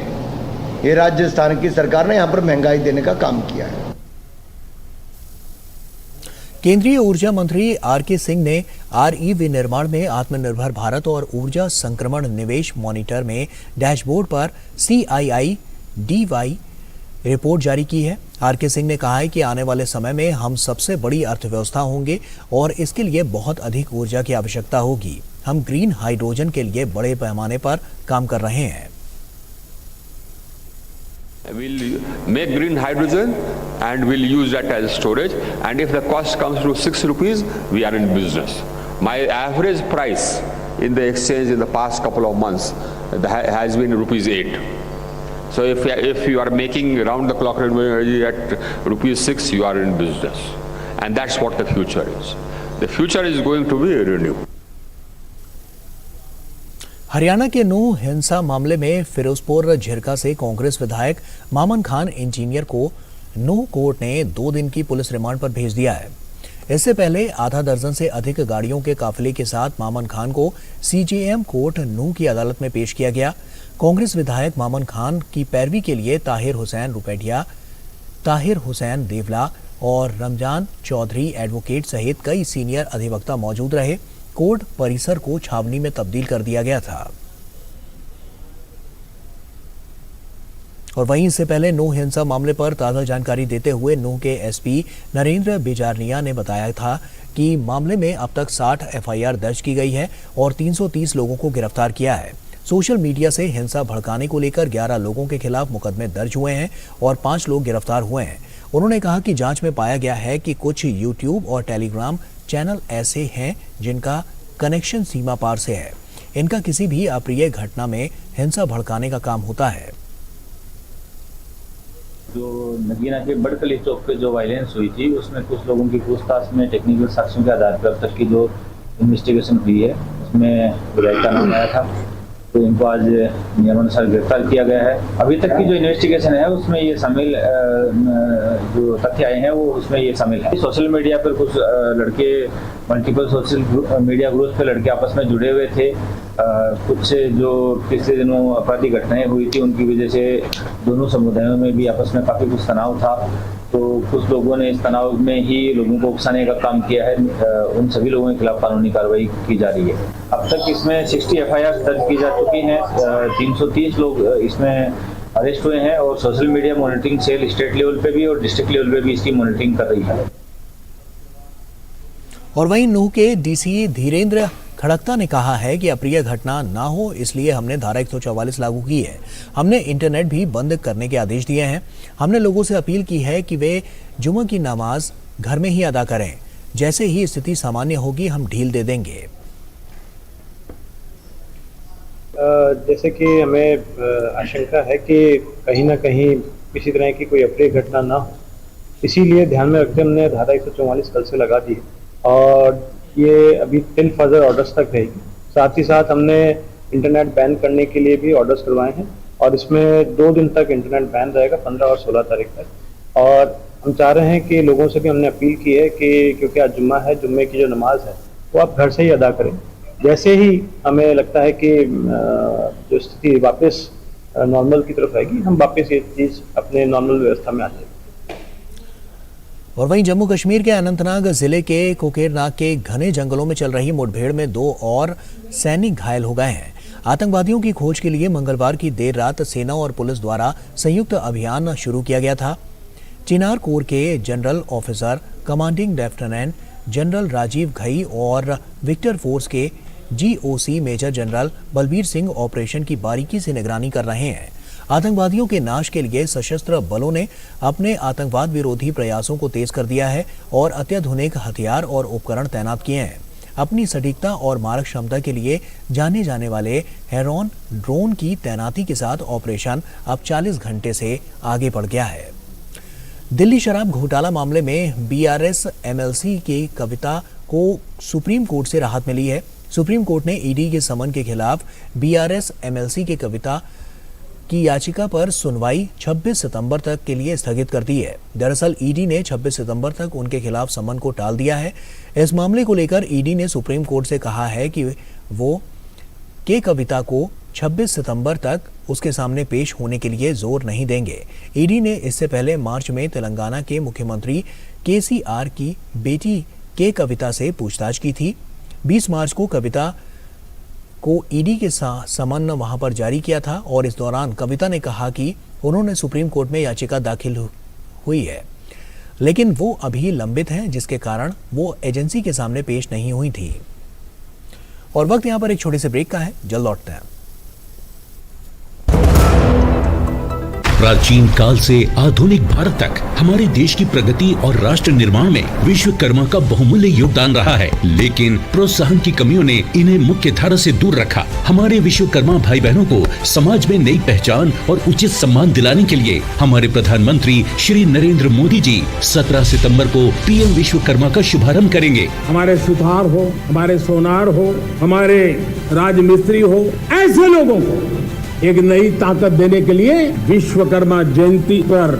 ये राजस्थान की सरकार ने यहां पर महंगाई देने का काम किया है। केंद्रीय ऊर्जा मंत्री आर.के. सिंह ने आरई विनिर्माण में आत्मनिर्भर भारत और ऊर्जा संक्रमण निवेश मॉनिटर में डैशबोर्ड पर CII-DY रिपोर्ट जारी की है। आर.के. सिंह ने कहा है कि आने वाले समय में हम सबसे बड़ी अर्थव्यवस्था होंगे और इसके लिए बहुत अधिक ऊर्जा की आवश्यकता होगी। हम ग्रीन हाइड्रोजन के लिए बड़े पैमाने पर काम कर रहे हैं। We'll make green hydrogen and we'll use that as storage, and if the cost comes to 6 rupees, we are in business. My average price in the exchange in the past couple of months has been rupees 8. So if you are making round the clock energy at rupees 6, you are in business, and that's what the future is. The future is going to be renewable. Haryana के नूह हिंसा मामले में फिरोजपुर झिरका से कांग्रेस विधायक मामन Khan engineer को नूह court ने 2 दिन की पुलिस रिमांड पर भेज दिया है। इससे पहले आधा दर्जन से अधिक गाड़ियों के काफिले के साथ मामन खान को CJM कोर्ट नूह की अदालत में पेश किया गया। कांग्रेस विधायक मामन खान की पैरवी के लिए ताहिर हुसैन रुपैडिया, ताहिर हुसैन देवला और रमजान चौधरी एडवोकेट सहित कई सीनियर अधिवक्ता मौजूद रहे। कोर्ट परिसर को छावनी में तब्दील कर दिया गया था। और वहीं इससे पहले नूह हिंसा मामले पर ताज़ा जानकारी देते हुए नूह के SP नरेंद्र बिजारनिया ने बताया था कि मामले में अब तक 60 FIR दर्ज की गई है और 330 लोगों को गिरफ्तार किया है। सोशल मीडिया से हिंसा भड़काने को लेकर 11 लोगों के खिलाफ मुकदमे दर्ज हुए हैं और 5 लोग गिरफ्तार हुए हैं। उन्होंने कहा कि जांच में पाया गया है कि कुछ यूट्यूब और टेलीग्राम चैनल ऐसे हैं जिनका कनेक्शन सीमा पार से है। इनका किसी भी अप्रिय घटना में हिंसा भड़काने का काम होता है। जो नगीना के बड़कली चौक पे जो वायलेंस हुई थी, उसमें कुछ लोगों की पूछताछ में टेक्निकल साक्ष्यों के आधार पर अब तक की जो इन्वेस्टिगेशन हुई है उसमें विधायक का नाम आया था, तो इनको आज नियमानुसार गिरफ्तार किया गया है। अभी तक की जो इन्वेस्टिगेशन है उसमें ये शामिल जो तथ्य आए हैं वो उसमें ये शामिल है। सोशल मीडिया पर कुछ लड़के मल्टीपल सोशल मीडिया ग्रुप पे लड़के आपस में जुड़े हुए थे। कुछ जो पिछले दिनों आपराधिक घटनाएं हुई थी उनकी वजह से दोनों समुदायों में भी आपस में काफ़ी कुछ तनाव था, तो कुछ लोगों ने इस तनाव में ही लोगों को उकसाने का काम किया है। उन सभी लोगों के खिलाफ कानूनी कार्रवाई की जा रही है। अब तक इसमें 60 FIR दर्ज की जा चुकी हैं, 330 लोग इसमें अरेस्ट हुए हैं और social media monitoring cell state level पे भी और डिस्ट्रिक्ट लेवल पे भी इसकी मॉनिटरिंग कर रही है। और वहीं नूह के DC धीरेन्द्र खड़गता ने कहा है कि अप्रिय घटना ना हो इसलिए हमने धारा 144 लागू की है। हमने इंटरनेट भी बंद करने के आदेश दिए हैं। हमने लोगों से अपील की है कि वे जुम्मे की नमाज घर में ही अदा करें। जैसे ही स्थिति सामान्य होगी हम ढील दे देंगे। जैसे कि हमें आशंका है कि कहीं ना कहीं किसी तरह की कोई अप्रिय घटना ना हो, इसीलिए ध्यान में रखते हमने धारा 144 कल से लगा दी और ये अभी टिल फर्दर ऑर्डर्स तक रहेगी। साथ ही साथ हमने इंटरनेट बैन करने के लिए भी ऑर्डर्स करवाए हैं और इसमें 2 दिन तक इंटरनेट बैन रहेगा, 15 और 16 तारीख तक। और हम चाह रहे हैं कि लोगों से भी हमने अपील की है कि क्योंकि आज जुम्मा है, जुम्मे की जो नमाज है वो आप घर से ही अदा करें। जैसे ही हमें लगता है कि जो स्थिति वापस नॉर्मल की तरफ आएगी, हम वापस ये चीज़ अपने नॉर्मल व्यवस्था में आ जाएगी। और वहीं जम्मू कश्मीर के अनंतनाग जिले के कोकेरनाग के घने जंगलों में चल रही मुठभेड़ में 2 और सैनिक घायल हो गए हैं। आतंकवादियों की खोज के लिए मंगलवार की देर रात सेना और पुलिस द्वारा संयुक्त अभियान शुरू किया गया था। चिनार कोर के general officer commanding lieutenant general Rajiv Ghai और विक्टर फोर्स के GOC major general Balbir Singh operation की बारीकी से निगरानी कर रहे हैं। आतंकवादियों के नाश के लिए सशस्त्र बलों ने अपने आतंकवाद विरोधी प्रयासों को तेज कर दिया है और अत्याधुनिक हथियार और उपकरण तैनात किए हैं। अपनी सटीकता और मारक क्षमता के लिए जाने जाने वाले हेरॉन ड्रोन की तैनाती के साथ ऑपरेशन अब 40 घंटे से आगे बढ़ गया है। दिल्ली शराब घोटाला मामले में BRS MLC की कविता को सुप्रीम कोर्ट से राहत मिली है। सुप्रीम कोर्ट ने ED के समन के खिलाफ BRS MLC की कविता की याचिका पर सुनवाई 26 सितंबर तक के लिए स्थगित कर दी है। दरअसल ED ने 26 सितंबर तक उनके खिलाफ समन को टाल दिया है। इस मामले को लेकर ED ने सुप्रीम कोर्ट से कहा है कि वो के कविता को 26 सितंबर तक उसके सामने पेश होने के लिए जोर नहीं देंगे। ED ने इससे पहले मार्च में तेलंगाना के मुख्यमंत्री KCR की बेटी के कविता से पूछताछ की थी। 20 मार्च को कविता को ED के समन वहां पर जारी किया था और इस दौरान कविता ने कहा कि उन्होंने सुप्रीम कोर्ट में याचिका दाखिल हुई है, लेकिन वो अभी लंबित हैं, जिसके कारण वो एजेंसी के सामने पेश नहीं हुई थी। और वक्त यहां पर एक छोटे से ब्रेक का है, जल्द लौटते हैं। प्राचीन काल से आधुनिक भारत तक हमारे देश की प्रगति और राष्ट्र निर्माण में विश्वकर्मा का बहुमूल्य योगदान रहा है, लेकिन प्रोत्साहन की कमियों ने इन्हें मुख्य धारा से दूर रखा। हमारे विश्वकर्मा भाई बहनों को समाज में नई पहचान और उचित सम्मान दिलाने के लिए हमारे प्रधानमंत्री श्री नरेंद्र मोदी जी 17 सितंबर को PM विश्वकर्मा का शुभारंभ करेंगे। हमारे सुथार हो, हमारे सोनार हो, हमारे राजमिस्त्री हो, ऐसे लोगों को एक नई ताकत देने के लिए विश्वकर्मा जयंती पर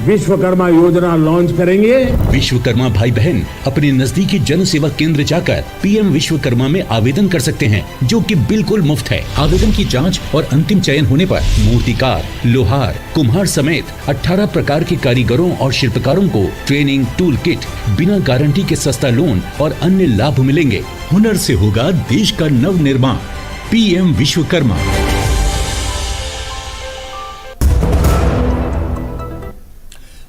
विश्वकर्मा योजना लॉन्च करेंगे। विश्वकर्मा भाई बहन अपने नजदीकी जन सेवा केंद्र जाकर PM विश्वकर्मा में आवेदन कर सकते हैं, जो कि बिल्कुल मुफ्त है। आवेदन की जांच और अंतिम चयन होने पर मूर्तिकार, लोहार, कुम्हार समेत 18 प्रकार के कारीगरों और शिल्पकारों को ट्रेनिंग, टूल किट, बिना गारंटी के सस्ता लोन और अन्य लाभ मिलेंगे। हुनर से होगा देश का नव निर्माण। PM विश्वकर्मा।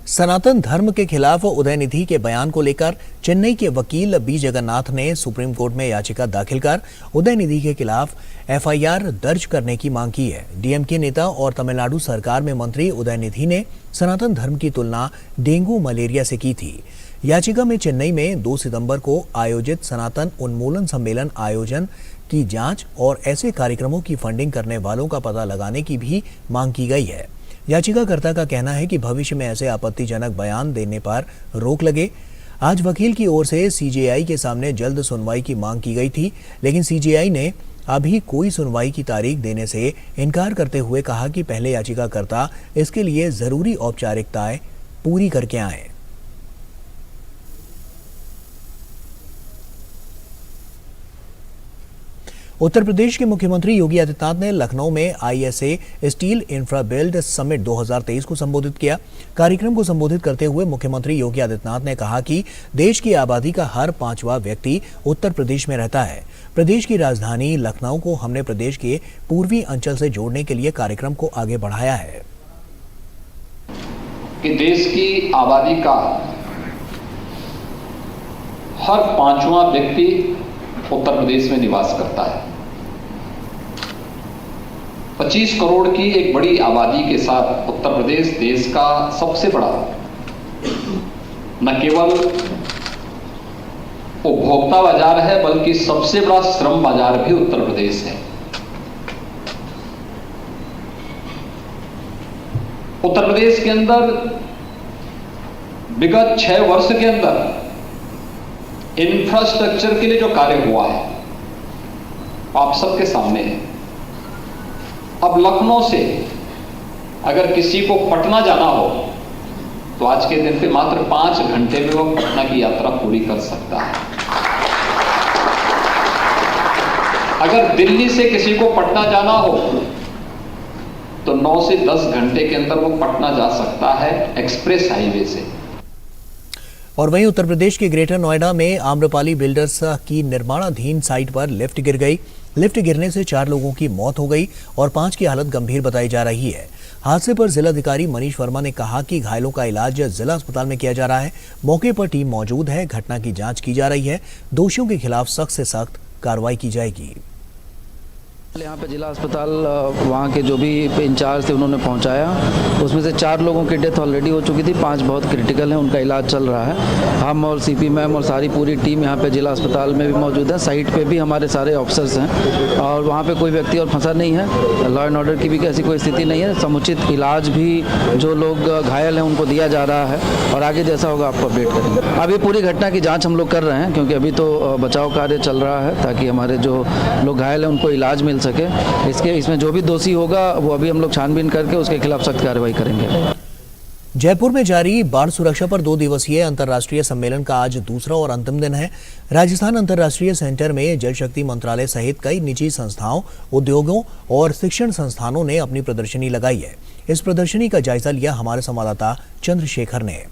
सनातन धर्म के खिलाफ उदयनिधि के बयान को लेकर चेन्नई के वकील B जगन्नाथ ने सुप्रीम कोर्ट में याचिका दाखिल कर उदयनिधि के खिलाफ FIR दर्ज करने की मांग की है। DMK नेता और तमिलनाडु सरकार में मंत्री उदयनिधि ने सनातन धर्म की तुलना डेंगू मलेरिया से की थी। याचिका में चेन्नई में 2 सितंबर को आयोजित सनातन उन्मूलन सम्मेलन आयोजन की जांच और ऐसे कार्यक्रमों की फंडिंग करने वालों का पता लगाने की भी मांग की गई है। याचिकाकर्ता का कहना है कि भविष्य में ऐसे आपत्तिजनक बयान देने पर रोक लगे। आज वकील की ओर से CJI के सामने जल्द सुनवाई की मांग की गई थी, लेकिन CJI ने अभी कोई सुनवाई की तारीख देने से इनकार करते हुए कहा कि पहले याचिकाकर्ता इसके लिए जरूरी औपचारिकताएं पूरी करके आए। उत्तर प्रदेश के मुख्यमंत्री योगी आदित्यनाथ ने लखनऊ में ISA स्टील इंफ्राबिल्ड समिट 2023 को संबोधित किया। कार्यक्रम को संबोधित करते हुए मुख्यमंत्री योगी आदित्यनाथ ने कहा कि देश की आबादी का हर 5वां व्यक्ति उत्तर प्रदेश में रहता है। प्रदेश की राजधानी लखनऊ को हमने प्रदेश के पूर्वी अंचल से जोड़ने के लिए कार्यक्रम को आगे बढ़ाया है। कि देश की आबादी का हर 5वां व्यक्ति उत्तर प्रदेश में निवास करता है। 25 करोड़ की एक बड़ी आबादी के साथ उत्तर प्रदेश देश का सबसे बड़ा न केवल उपभोक्ता बाजार है, बल्कि सबसे बड़ा श्रम बाजार भी उत्तर प्रदेश है। उत्तर प्रदेश के अंदर विगत 6 वर्ष के अंदर इंफ्रास्ट्रक्चर के लिए जो कार्य हुआ है आप सबके सामने है। अब लखनऊ से अगर किसी को पटना जाना हो तो आज के दिन पे मात्र 5 घंटे में वो पटना की यात्रा पूरी कर सकता है। अगर दिल्ली से किसी को पटना जाना हो तो 9 से 10 घंटे के अंदर वो पटना जा सकता है एक्सप्रेस हाईवे से। और वहीं उत्तर प्रदेश के ग्रेटर नोएडा में आम्रपाली बिल्डर्स की निर्माणाधीन साइट पर लिफ्ट गिर गई। लिफ्ट गिरने से 4 लोगों की मौत हो गई और 5 की हालत गंभीर बताई जा रही है। हादसे पर जिलाधिकारी मनीष वर्मा ने कहा कि घायलों का इलाज जिला अस्पताल में किया जा रहा है। मौके पर टीम मौजूद है, घटना की जांच की जा रही है। दोषियों के खिलाफ सख्त से सख्त कार्रवाई की जाएगी। यहाँ पे जिला अस्पताल वहाँ के जो भी इंचार्ज थे उन्होंने पहुँचाया, उसमें से 4 लोगों की डेथ ऑलरेडी हो चुकी थी, 5 बहुत क्रिटिकल हैं, उनका इलाज चल रहा है। हम और सीपी मैम और सारी पूरी टीम यहाँ पे जिला अस्पताल में भी मौजूद है। साइट पे भी हमारे सारे ऑफिसर्स हैं और वहाँ पे कोई व्यक्ति और फंसा नहीं है। लॉ एंड ऑर्डर की भी ऐसी कोई स्थिति नहीं है। समुचित इलाज भी जो लोग घायल हैं उनको दिया जा रहा है और आगे जैसा होगा आपको अपडेट करेंगे। अभी पूरी घटना की जाँच हम लोग कर रहे हैं क्योंकि अभी तो बचाव कार्य चल रहा है ताकि हमारे जो लोग घायल हैं उनको इलाज मिल सके। इसमें जो भी दोषी होगा वो अभी हम लोग छानबीन करके उसके खिलाफ सख्त कार्रवाई करेंगे। जयपुर में जारी बाढ़ सुरक्षा पर 2 दिवसीय अंतर्राष्ट्रीय सम्मेलन का आज दूसरा और अंतिम दिन है। राजस्थान अंतर्राष्ट्रीय सेंटर में जल शक्ति मंत्रालय सहित कई निजी संस्थाओं, उद्योगों और शिक्षण संस्थानों ने अपनी प्रदर्शनी लगाई है। इस प्रदर्शनी का जायजा लिया हमारे संवाददाता चंद्रशेखर ने।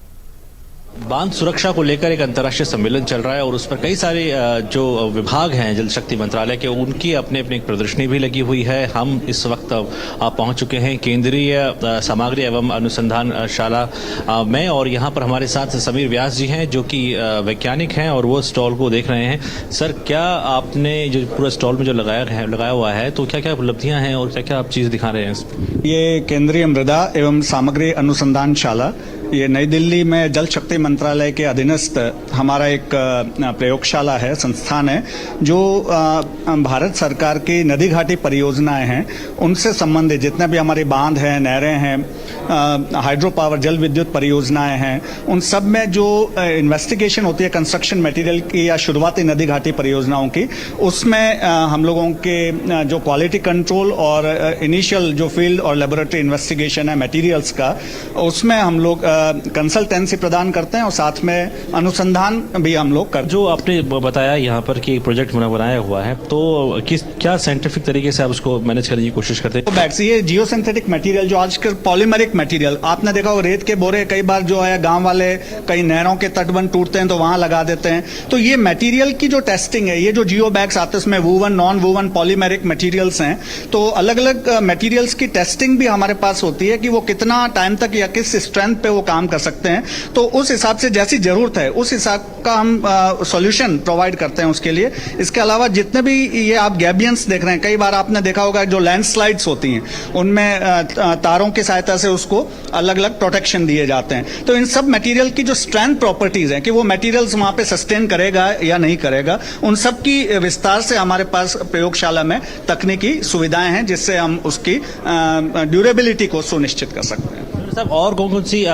बांध सुरक्षा को लेकर एक अंतर्राष्ट्रीय सम्मेलन चल रहा है और उस पर कई सारे जो विभाग हैं जल शक्ति मंत्रालय के, उनकी अपने अपनी एक प्रदर्शनी भी लगी हुई है। हम इस वक्त पहुंच चुके हैं केंद्रीय सामग्री एवं अनुसंधान शाला में और यहाँ पर हमारे साथ समीर व्यास जी हैं जो कि वैज्ञानिक हैं और वो स्टॉल को देख रहे हैं। सर, क्या आपने जो पूरा स्टॉल में जो लगाया हुआ है तो क्या क्या उपलब्धियाँ हैं और क्या क्या आप चीज़ दिखा रहे हैं? ये केंद्रीय मृदा एवं सामग्री अनुसंधान शाला, ये नई दिल्ली में जल शक्ति मंत्रालय के अधीनस्थ हमारा एक प्रयोगशाला है, संस्थान है, जो भारत सरकार की नदी घाटी परियोजनाएं हैं उनसे संबंधित जितने भी हमारी बांध हैं, नहरें हैं, हाइड्रो पावर जल विद्युत परियोजनाएं हैं, उन सब में जो इन्वेस्टिगेशन होती है कंस्ट्रक्शन मटेरियल की या शुरुआती नदी घाटी परियोजनाओं की, उसमें हम लोगों के जो क्वालिटी कंट्रोल और इनिशियल जो फील्ड और लेबोरेटरी इन्वेस्टिगेशन है मटेरियल्स का, उसमें हम लोग कंसल्टेंसी प्रदान करते हैं और साथ में अनुसंधान भी हम लोग करते हैं। जो आपने बताया यहाँ पर कि एक प्रोजेक्ट बनाया हुआ है, तो क्या साइंटिफिक तरीके से आप उसको मैनेज करने की कोशिश करते हैं? बैग्स, ये जियोसिंथेटिक मटेरियल जो आजकल पॉलीमरिक मटेरियल आपने देखा हो, रेत के बोरे कई बार जो है गांव वाले कई नहरों के तटबंध टूटते हैं तो वहां लगा देते हैं। तो ये मटेरियल की जो टेस्टिंग है, ये जो जियो बैग्स आते हैं उसमें woven, non woven, polymeric materials हैं, तो अलग अलग मटेरियल्स की टेस्टिंग भी हमारे पास होती है कि वो कितना टाइम तक या किस स्ट्रेंथ पे वो काम कर सकते हैं। तो उस हिसाब से जैसी जरूरत है उस हिसाब का हम सॉल्यूशन प्रोवाइड करते हैं उसके लिए। इसके अलावा जितने भी ये आप गैबियंस देख रहे हैं, कई बार आपने देखा होगा जो लैंडस्लाइड्स होती हैं उनमें तारों की सहायता से उसको अलग अलग प्रोटेक्शन दिए जाते हैं। तो इन सब मटेरियल की जो स्ट्रेंथ प्रॉपर्टीज हैं कि वो मटेरियल्स वहां पे सस्टेन करेगा या नहीं करेगा, उन सब की विस्तार से हमारे पास प्रयोगशाला में तकनीकी सुविधाएं हैं जिससे हम उसकी ड्यूरेबिलिटी को सुनिश्चित कर सकते हैं। साहब, और कौन कौन सी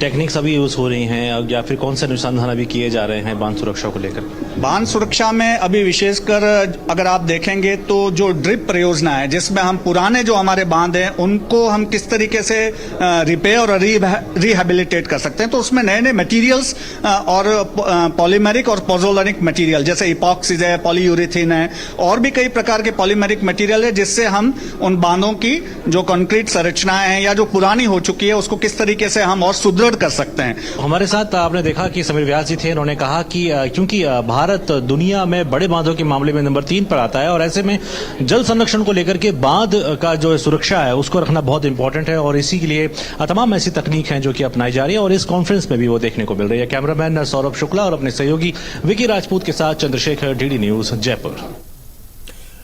टेक्निक्स अभी यूज हो रही हैं या फिर कौन से अनुसंधान अभी किए जा रहे हैं बांध सुरक्षा को लेकर? बांध सुरक्षा में अभी विशेषकर अगर आप देखेंगे तो जो ड्रिप परियोजना है जिसमें हम पुराने जो हमारे बांध हैं उनको हम किस तरीके से रिपेयर और रिहेबिलिटेट कर सकते हैं, तो उसमें नए नए मटेरियल्स और पॉलीमेरिक और पोजोलरिक मटेरियल जैसे इपॉक्सीज है, पॉलीयूरेथीन है और भी कई प्रकार के पॉलीमेरिक मटेरियल है जिससे हम उन बांधों की जो कंक्रीट संरचनाएं हैं या जो पुरानी हो चुकी है उसको किस तरीके से हम और सुदृढ़ कर सकते हैं। हमारे साथ आपने देखा कि समीर व्यास जी थे, उन्होंने कहा कि क्योंकि भारत दुनिया में बड़े बांधों के मामले में नंबर 3 पर आता है और ऐसे में जल संरक्षण को लेकर के बांध का जो सुरक्षा है उसको रखना बहुत इंपॉर्टेंट है और इसी के लिए तमाम ऐसी तकनीक है जो कि अपनाई जा रही है और इस कॉन्फ्रेंस में भी वो देखने को मिल रही है। कैमरामैन सौरभ शुक्ला और अपने सहयोगी विकी राजपूत के साथ चंद्रशेखर, डीडी न्यूज, जयपुर।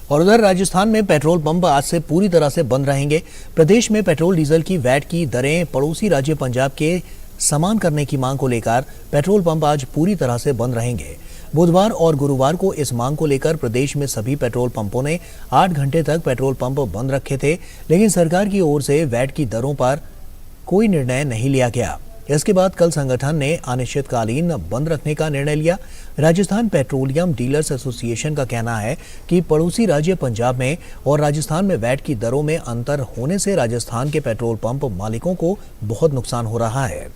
और उधर राजस्थान में पेट्रोल पंप आज से पूरी तरह से बंद रहेंगे। प्रदेश में पेट्रोल डीजल की वैट की दरें पड़ोसी राज्य पंजाब के समान करने की मांग को लेकर पेट्रोल पंप आज पूरी तरह से बंद रहेंगे। बुधवार और गुरुवार को इस मांग को लेकर प्रदेश में सभी पेट्रोल पंपों ने 8 घंटे तक पेट्रोल पंप बंद रखे थे, लेकिन सरकार की ओर से वैट की दरों पर कोई निर्णय नहीं लिया गया। इसके बाद कल संगठन ने अनिश्चितकालीन बंद रखने का निर्णय लिया। राजस्थान पेट्रोलियम डीलर्स एसोसिएशन का कहना है कि पड़ोसी राज्य पंजाब में और राजस्थान में वैट की दरों में अंतर होने से राजस्थान के पेट्रोल पंप मालिकों को बहुत नुकसान हो रहा है।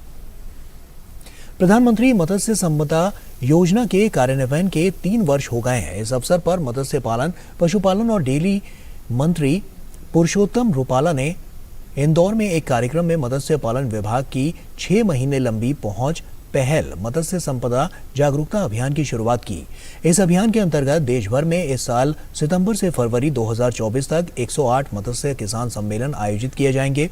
प्रधानमंत्री मत्स्य संपदा योजना के कार्यान्वयन के 3 वर्ष हो गए हैं। इस अवसर पर मत्स्य पालन, पशुपालन और डेयरी मंत्री पुरुषोत्तम रूपाला ने इंदौर में एक कार्यक्रम में मत्स्य पालन विभाग की 6 महीने लंबी पहुंच पहल मत्स्य संपदा जागरूकता अभियान की शुरुआत की। इस अभियान के अंतर्गत देश भर में इस साल सितंबर से फरवरी 2024 तक 108 मत्स्य किसान सम्मेलन आयोजित किए जाएंगे।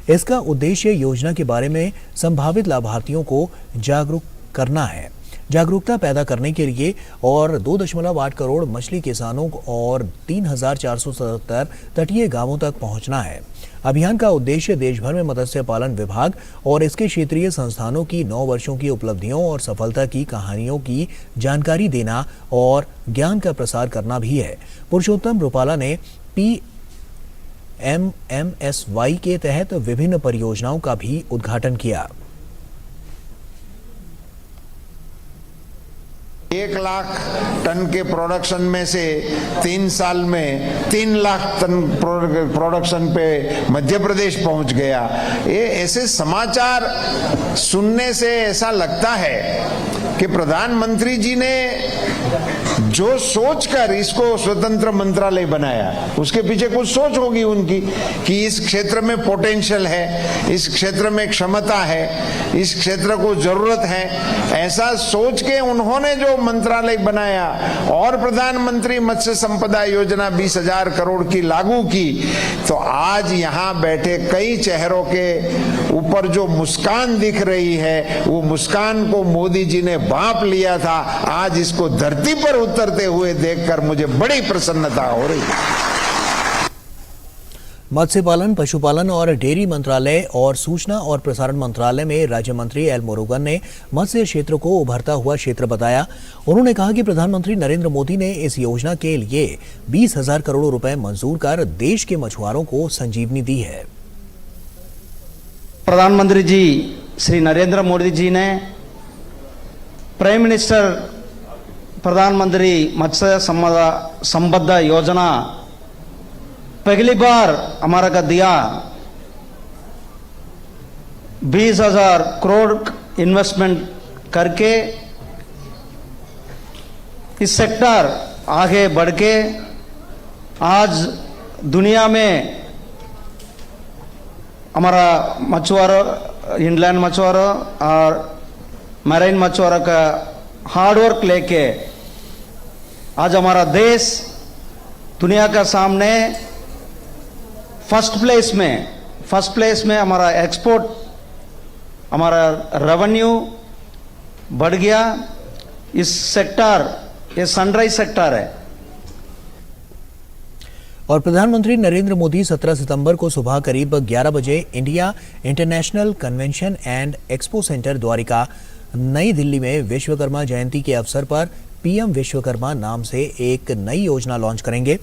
इसका उद्देश्य योजना के बारे में संभावित लाभार्थियों को जागरूक करना है। जागरूकता पैदा करने के लिए और 2.8 करोड़ मछली किसानों और 3,477 तटीय गांवों तक पहुंचना है। अभियान का उद्देश्य देश भर में मत्स्य पालन विभाग और इसके क्षेत्रीय संस्थानों की 9 वर्षों की उपलब्धियों और सफलता की कहानियों की जानकारी देना और ज्ञान का प्रसार करना भी है। पुरुषोत्तम रूपाला ने PMMSY के तहत विभिन्न परियोजनाओं का भी उद्घाटन किया। 1 लाख टन के प्रोडक्शन में से 3 साल में 3 लाख टन प्रोडक्शन पे मध्य प्रदेश पहुंच गया। ये ऐसे समाचार सुनने से ऐसा लगता है कि प्रधानमंत्री जी ने जो सोचकर इसको स्वतंत्र मंत्रालय बनाया, उसके पीछे कुछ सोच होगी उनकी कि इस क्षेत्र में पोटेंशियल है, इस क्षेत्र में क्षमता है, इस क्षेत्र को जरूरत है। ऐसा सोच के उन्होंने जो मंत्रालय बनाया और प्रधानमंत्री मत्स्य संपदा योजना 20,000 करोड़ की लागू की, तो आज यहाँ बैठे कई चेहरों के ऊपर जो मुस्कान दिख रही है, वो मुस्कान को मोदी जी ने भांप लिया था। आज इसको धरती पर उतरते हुए देखकर मुझे बड़ी प्रसन्नता हो रही है। मत्स्य पालन, पशुपालन और डेयरी मंत्रालय और सूचना और प्रसारण मंत्रालय में राज्य मंत्री एल मुरुगन ने मत्स्य क्षेत्र को उभरता हुआ क्षेत्र बताया। उन्होंने कहा कि प्रधानमंत्री नरेंद्र मोदी ने इस योजना के लिए 20,000 करोड़ रुपए मंजूर कर देश के मछुआरों को संजीवनी दी है। प्रधानमंत्री जी श्री नरेंद्र मोदी जी ने प्राइम मिनिस्टर प्रधानमंत्री मत्स्य संपदा योजना पहली बार हमारा का दिया। 20,000 करोड़ इन्वेस्टमेंट करके इस सेक्टर आगे बढ़ के आज दुनिया में हमारा मछुआरों, इंलैंड मछुआरों और मैरीन मछुआरों का हार्डवर्क लेके आज हमारा देश दुनिया का सामने फर्स्ट प्लेस में हमारा एक्सपोर्ट, हमारा रेवेन्यू बढ़ गया। इस सेक्टर ये सनराइज सेक्टर है। और प्रधानमंत्री नरेंद्र मोदी 17 सितंबर को सुबह करीब 11 बजे India international convention and expo centre Dwarka नई दिल्ली में विश्वकर्मा जयंती के अवसर पर पीएम विश्वकर्मा नाम से एक नई योजना लॉन्च करेंगे।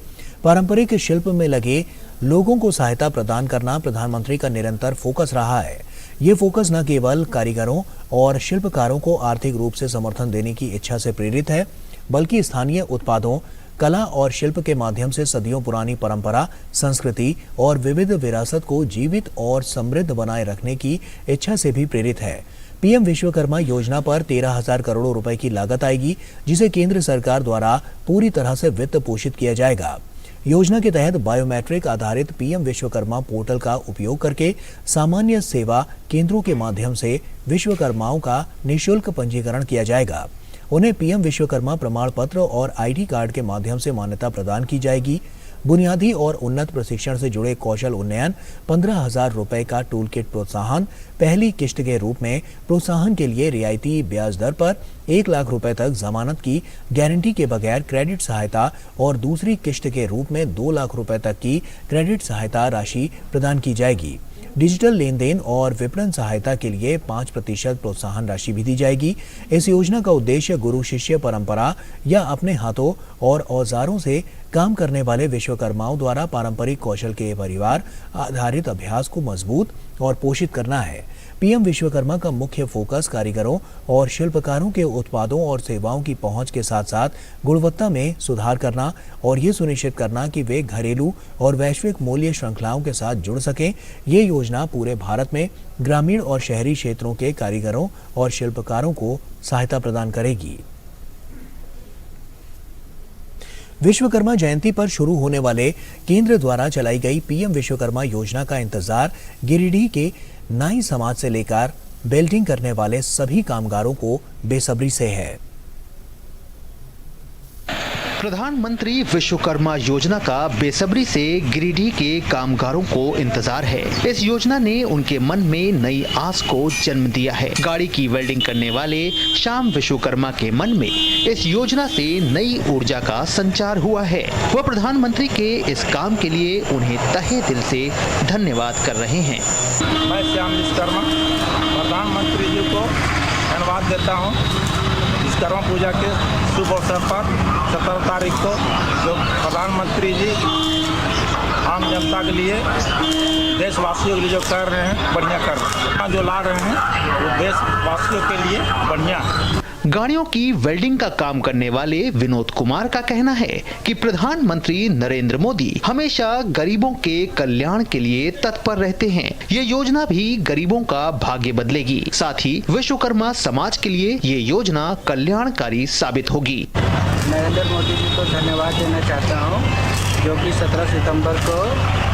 पारंपरिक शिल्प में लगे लोगों को सहायता प्रदान करना प्रधानमंत्री का निरंतर फोकस रहा है। ये फोकस न केवल कारीगरों और शिल्पकारों को आर्थिक रूप से समर्थन देने की इच्छा से प्रेरित है, बल्कि स्थानीय उत्पादों, कला और शिल्प के माध्यम से सदियों पुरानी परंपरा, संस्कृति और विविध विरासत को जीवित और समृद्ध बनाए रखने की इच्छा से भी प्रेरित है। पीएम विश्वकर्मा योजना पर 13,000 करोड़ रुपए की लागत आएगी, जिसे केंद्र सरकार द्वारा पूरी तरह से वित्त पोषित किया जाएगा। योजना के तहत बायोमेट्रिक आधारित पीएम विश्वकर्मा पोर्टल का उपयोग करके सामान्य सेवा केंद्रों के माध्यम से विश्वकर्माओं का निःशुल्क पंजीकरण किया जाएगा। उन्हें पीएम विश्वकर्मा प्रमाण पत्र और आईडी कार्ड के माध्यम से मान्यता प्रदान की जाएगी। बुनियादी और उन्नत प्रशिक्षण से जुड़े कौशल उन्नयन, 15,000 रुपए का टूल किट प्रोत्साहन, पहली किश्त के रूप में प्रोत्साहन के लिए रियायती ब्याज दर पर 1 लाख रुपए तक जमानत की गारंटी के बगैर क्रेडिट सहायता और दूसरी किश्त के रूप में 2 लाख रुपए तक की क्रेडिट सहायता राशि प्रदान की जाएगी। डिजिटल लेन देन और विपणन सहायता के लिए 5% प्रोत्साहन राशि भी दी जाएगी। इस योजना का उद्देश्य गुरु शिष्य परंपरा या अपने हाथों और औजारों से काम करने वाले विश्वकर्माओं द्वारा पारंपरिक कौशल के परिवार आधारित अभ्यास को मजबूत और पोषित करना है। पीएम विश्वकर्मा का मुख्य फोकस कारीगरों और शिल्पकारों के उत्पादों और सेवाओं की पहुंच के साथ साथ गुणवत्ता में सुधार करना और ये सुनिश्चित करना कि वे घरेलू और वैश्विक मूल्य श्रृंखलाओं के साथ जुड़ सकें। ये योजना पूरे भारत में ग्रामीण और शहरी क्षेत्रों के कारीगरों और शिल्पकारों को सहायता प्रदान करेगी। विश्वकर्मा जयंती पर शुरू होने वाले केंद्र द्वारा चलाई गई पीएम विश्वकर्मा योजना का इंतजार गिरिडीह के नाई समाज से लेकर बेल्टिंग करने वाले सभी कामगारों को बेसब्री से है। प्रधानमंत्री विश्वकर्मा योजना का बेसब्री से गिरिडीह के कामगारों को इंतजार है। इस योजना ने उनके मन में नई आस को जन्म दिया है। गाड़ी की वेल्डिंग करने वाले श्याम विश्वकर्मा के मन में इस योजना से नई ऊर्जा का संचार हुआ है। वह प्रधानमंत्री के इस काम के लिए उन्हें तहे दिल से धन्यवाद कर रहे हैं। मैं श्याम विश्वकर्मा प्रधानमंत्री जी को धन्यवाद देता हूँ। विश्वकर्मा पूजा के शुभ अवसर पर 17 तारीख को जो प्रधानमंत्री जी आम जनता के लिए देशवासियों के लिए जो कर रहे हैं बढ़िया कर रहे हैं, जो ला रहे हैं वो देशवासियों के लिए बढ़िया है। गाड़ियों की वेल्डिंग का काम करने वाले विनोद कुमार का कहना है कि प्रधानमंत्री नरेंद्र मोदी हमेशा गरीबों के कल्याण के लिए तत्पर रहते हैं। ये योजना भी गरीबों का भाग्य बदलेगी। साथ ही विश्वकर्मा समाज के लिए ये योजना कल्याणकारी साबित होगी। नरेंद्र मोदी जी को धन्यवाद देना चाहता हूँ, जो कि 17 सितंबर को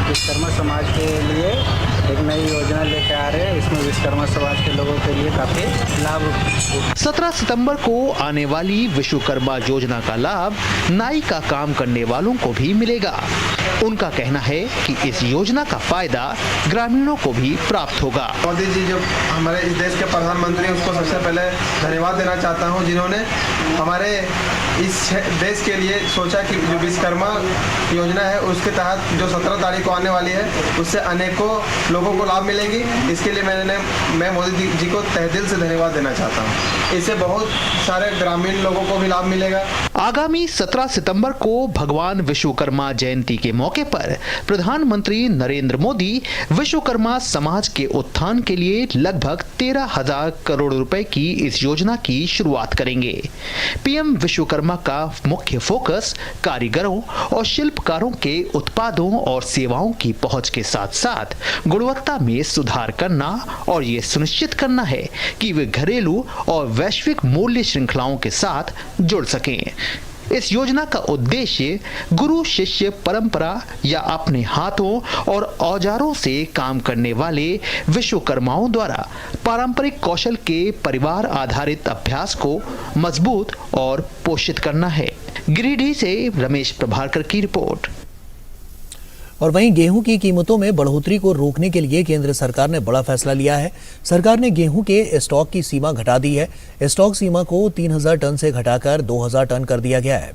विश्वकर्मा समाज के लिए एक नई योजना लेकर आ रहे हैं। इसमें विश्वकर्मा समाज के लोगों के लिए काफी लाभ। 17 सितंबर को आने वाली विश्वकर्मा योजना का लाभ नाई का काम करने वालों को भी मिलेगा। उनका कहना है कि इस योजना का फायदा ग्रामीणों को भी प्राप्त होगा। मोदी जी जो हमारे इस देश के प्रधानमंत्री, उसको सबसे पहले धन्यवाद देना चाहता हूं, जिन्होंने हमारे इस देश के लिए सोचा कि जो विश्वकर्मा योजना है उसके तहत जो 17 तारीख को आने वाली है उससे अनेकों लोगों को लाभ मिलेगी। इसके लिए मैं मोदी जी को तहे दिल से धन्यवाद देना चाहता हूं। इससे बहुत सारे ग्रामीण लोगों को भी लाभ मिलेगा। आगामी 17 सितंबर को भगवान विश्वकर्मा जयंती के मौके पर प्रधानमंत्री नरेंद्र मोदी विश्वकर्मा समाज के उत्थान के लिए लगभग 13,000 करोड़ रुपए की इस योजना की शुरुआत करेंगे। पीएम विश्वकर्मा का मुख्य फोकस कारीगरों और शिल्पकारों के उत्पादों और सेवाओं की पहुंच के साथ साथ गुणवत्ता में सुधार करना और ये सुनिश्चित करना है कि वे घरेलू और वैश्विक मूल्य श्रृंखलाओं के साथ जुड़ सकें। इस योजना का उद्देश्य गुरु शिष्य परंपरा या अपने हाथों और औजारों से काम करने वाले विश्वकर्माओं द्वारा पारंपरिक कौशल के परिवार आधारित अभ्यास को मजबूत और पोषित करना है। गिरिडीह से रमेश प्रभाकर की रिपोर्ट। और वहीं गेहूं की कीमतों में बढ़ोतरी को रोकने के लिए केंद्र सरकार ने बड़ा फैसला लिया है। सरकार ने गेहूं के स्टॉक की सीमा घटा दी है। स्टॉक सीमा को 3,000 टन से घटाकर 2,000 टन कर दिया गया है।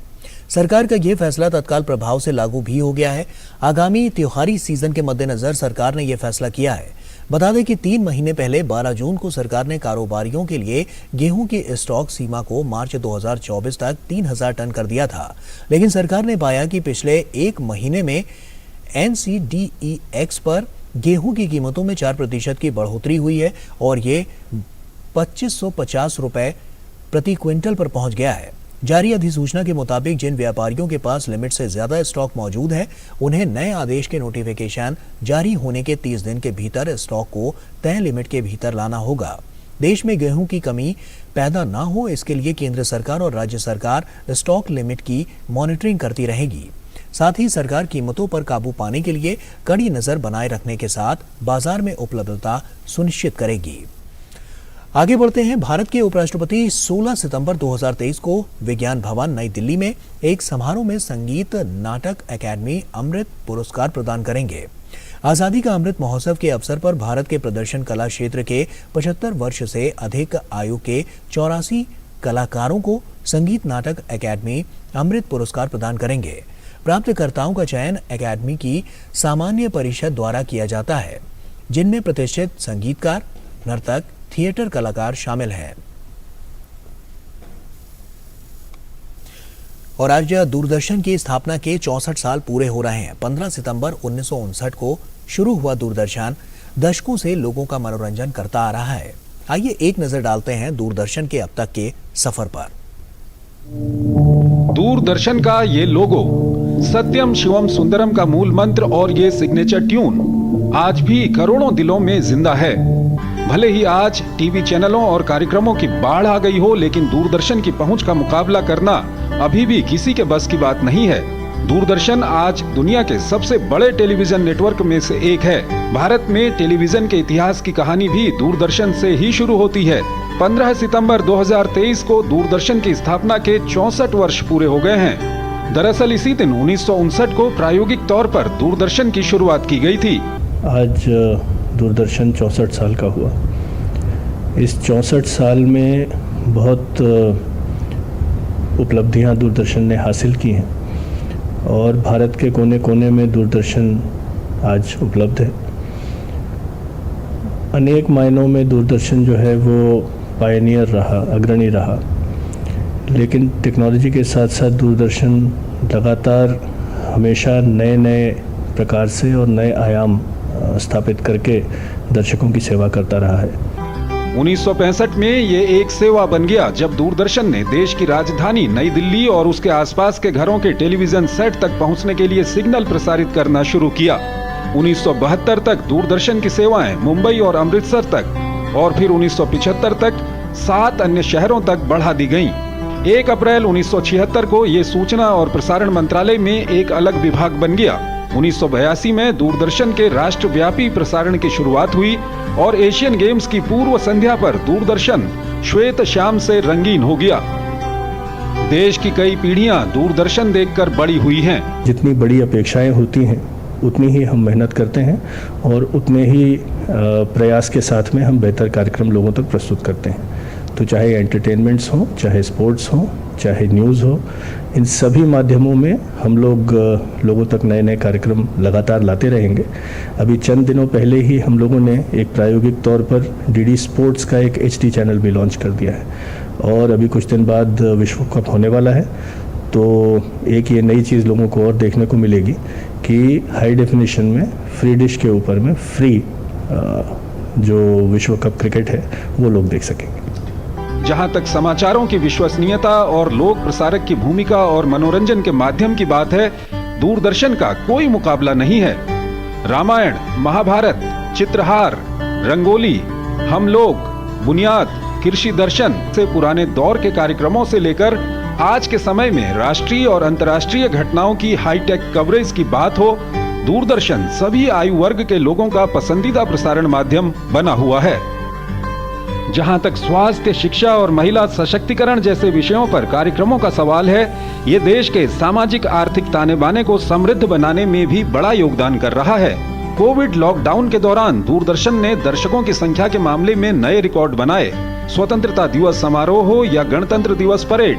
सरकार का यह फैसला तत्काल प्रभाव से लागू भी हो गया है। आगामी त्योहारी सीजन के मद्देनजर सरकार ने यह फैसला किया है। बता दें कि 3 महीने पहले 12 जून को सरकार ने कारोबारियों के लिए गेहूं की स्टॉक सीमा को मार्च 2024 तक 3,000 टन कर दिया था, लेकिन सरकार ने पाया कि पिछले 1 महीने में NCDEX पर गेहूं की कीमतों में 4% की बढ़ोतरी हुई है और ये 2550 रुपए प्रति क्विंटल पर पहुंच गया है। जारी अधिसूचना के मुताबिक जिन व्यापारियों के पास लिमिट से ज्यादा स्टॉक मौजूद है, उन्हें नए आदेश के नोटिफिकेशन जारी होने के 30 दिन के भीतर स्टॉक को तय लिमिट के भीतर लाना होगा। देश में गेहूं की कमी पैदा न हो, इसके लिए केंद्र सरकार और राज्य सरकार स्टॉक लिमिट की मॉनिटरिंग करती रहेगी। साथ ही सरकार कीमतों पर काबू पाने के लिए कड़ी नजर बनाए रखने के साथ बाजार में उपलब्धता सुनिश्चित करेगी। आगे बढ़ते हैं। भारत के उपराष्ट्रपति 16 सितंबर 2023 को विज्ञान भवन नई दिल्ली में एक समारोह में संगीत नाटक अकादमी अमृत पुरस्कार प्रदान करेंगे। आजादी का अमृत महोत्सव के अवसर पर भारत के प्रदर्शन कला क्षेत्र के 75 वर्ष से अधिक आयु के 84 कलाकारों को संगीत नाटक अकादमी अमृत पुरस्कार प्रदान करेंगे। प्राप्तकर्ताओं का चयन अकादमी की सामान्य परिषद द्वारा किया जाता है, जिनमें प्रतिष्ठित संगीतकार, नर्तक, थिएटर कलाकार शामिल हैं। और आज दूरदर्शन की स्थापना के 64 साल पूरे हो रहे हैं। 15 सितंबर 1959 को शुरू हुआ दूरदर्शन दशकों से लोगों का मनोरंजन करता आ रहा है। आइए एक नजर डालते हैं दूरदर्शन के अब तक के सफर पर। दूरदर्शन का ये लोगो, सत्यम शिवम सुंदरम का मूल मंत्र और ये सिग्नेचर ट्यून आज भी करोड़ों दिलों में जिंदा है। भले ही आज टीवी चैनलों और कार्यक्रमों की बाढ़ आ गई हो, लेकिन दूरदर्शन की पहुंच का मुकाबला करना अभी भी किसी के बस की बात नहीं है। दूरदर्शन आज दुनिया के सबसे बड़े टेलीविजन नेटवर्क में से एक है। भारत में टेलीविजन के इतिहास की कहानी भी दूरदर्शन से ही शुरू होती है। 15 सितंबर 2023 को दूरदर्शन की स्थापना के 64 वर्ष पूरे हो गए हैं। दरअसल इसी दिन 1959 को प्रायोगिक तौर पर दूरदर्शन की शुरुआत की गई थी। आज दूरदर्शन 64 साल का हुआ। इस 64 साल में बहुत उपलब्धियां दूरदर्शन ने हासिल की हैं और भारत के कोने कोने में दूरदर्शन आज उपलब्ध है। अनेक मायनों में दूरदर्शन जो है वो पायनियर रहा, अग्रणी रहा, लेकिन टेक्नोलॉजी के साथ साथ दूरदर्शन लगातार हमेशा नए नए प्रकार से और नए आयाम स्थापित करके दर्शकों की सेवा करता रहा है। 1965 में ये एक सेवा बन गया जब दूरदर्शन ने देश की राजधानी नई दिल्ली और उसके आसपास के घरों के टेलीविजन सेट तक पहुंचने के लिए सिग्नल प्रसारित करना शुरू किया। 1972 तक दूरदर्शन की सेवाएं मुंबई और अमृतसर तक और फिर 1975 तक 7 अन्य शहरों तक बढ़ा दी गईं। 1 अप्रैल 1976 को ये सूचना और प्रसारण मंत्रालय में एक अलग विभाग बन गया। 1982 में दूरदर्शन के राष्ट्रव्यापी प्रसारण की शुरुआत हुई और एशियन गेम्स की पूर्व संध्या पर दूरदर्शन श्वेत श्याम से रंगीन हो गया। देश की कई पीढ़ियां दूरदर्शन देखकर बड़ी हुई हैं। जितनी बड़ी अपेक्षाएं होती हैं उतनी ही हम मेहनत करते हैं और उतने ही प्रयास के साथ में हम बेहतर कार्यक्रम लोगों तक प्रस्तुत करते हैं। तो चाहे एंटरटेनमेंट्स हो, चाहे स्पोर्ट्स हो, चाहे न्यूज़ हो, इन सभी माध्यमों में हम लोग लोगों तक नए नए कार्यक्रम लगातार लाते रहेंगे। अभी चंद दिनों पहले ही हम लोगों ने एक प्रायोगिक तौर पर डीडी स्पोर्ट्स का एक HD चैनल भी लॉन्च कर दिया है और अभी कुछ दिन बाद विश्व कप होने वाला है। तो एक ये नई चीज़ लोगों को और देखने को मिलेगी कि हाई डेफिनेशन में फ्री डिश के ऊपर में फ्री जो विश्व कप क्रिकेट है वो लोग देख सकेंगे। जहां तक समाचारों की विश्वसनीयता और लोक प्रसारक की भूमिका और मनोरंजन के माध्यम की बात है, दूरदर्शन का कोई मुकाबला नहीं है। रामायण, महाभारत, चित्रहार, रंगोली, हम लोग, बुनियाद, कृषि दर्शन से पुराने दौर के कार्यक्रमों से लेकर आज के समय में राष्ट्रीय और अंतर्राष्ट्रीय घटनाओं की हाईटेक कवरेज की बात हो, दूरदर्शन सभी आयु वर्ग के लोगों का पसंदीदा प्रसारण माध्यम बना हुआ है। जहां तक स्वास्थ्य, शिक्षा और महिला सशक्तिकरण जैसे विषयों पर कार्यक्रमों का सवाल है, ये देश के सामाजिक आर्थिक ताने बाने को समृद्ध बनाने में भी बड़ा योगदान कर रहा है। कोविड लॉकडाउन के दौरान दूरदर्शन ने दर्शकों की संख्या के मामले में नए रिकॉर्ड बनाए। स्वतंत्रता दिवस समारोह हो या गणतंत्र दिवस परेड,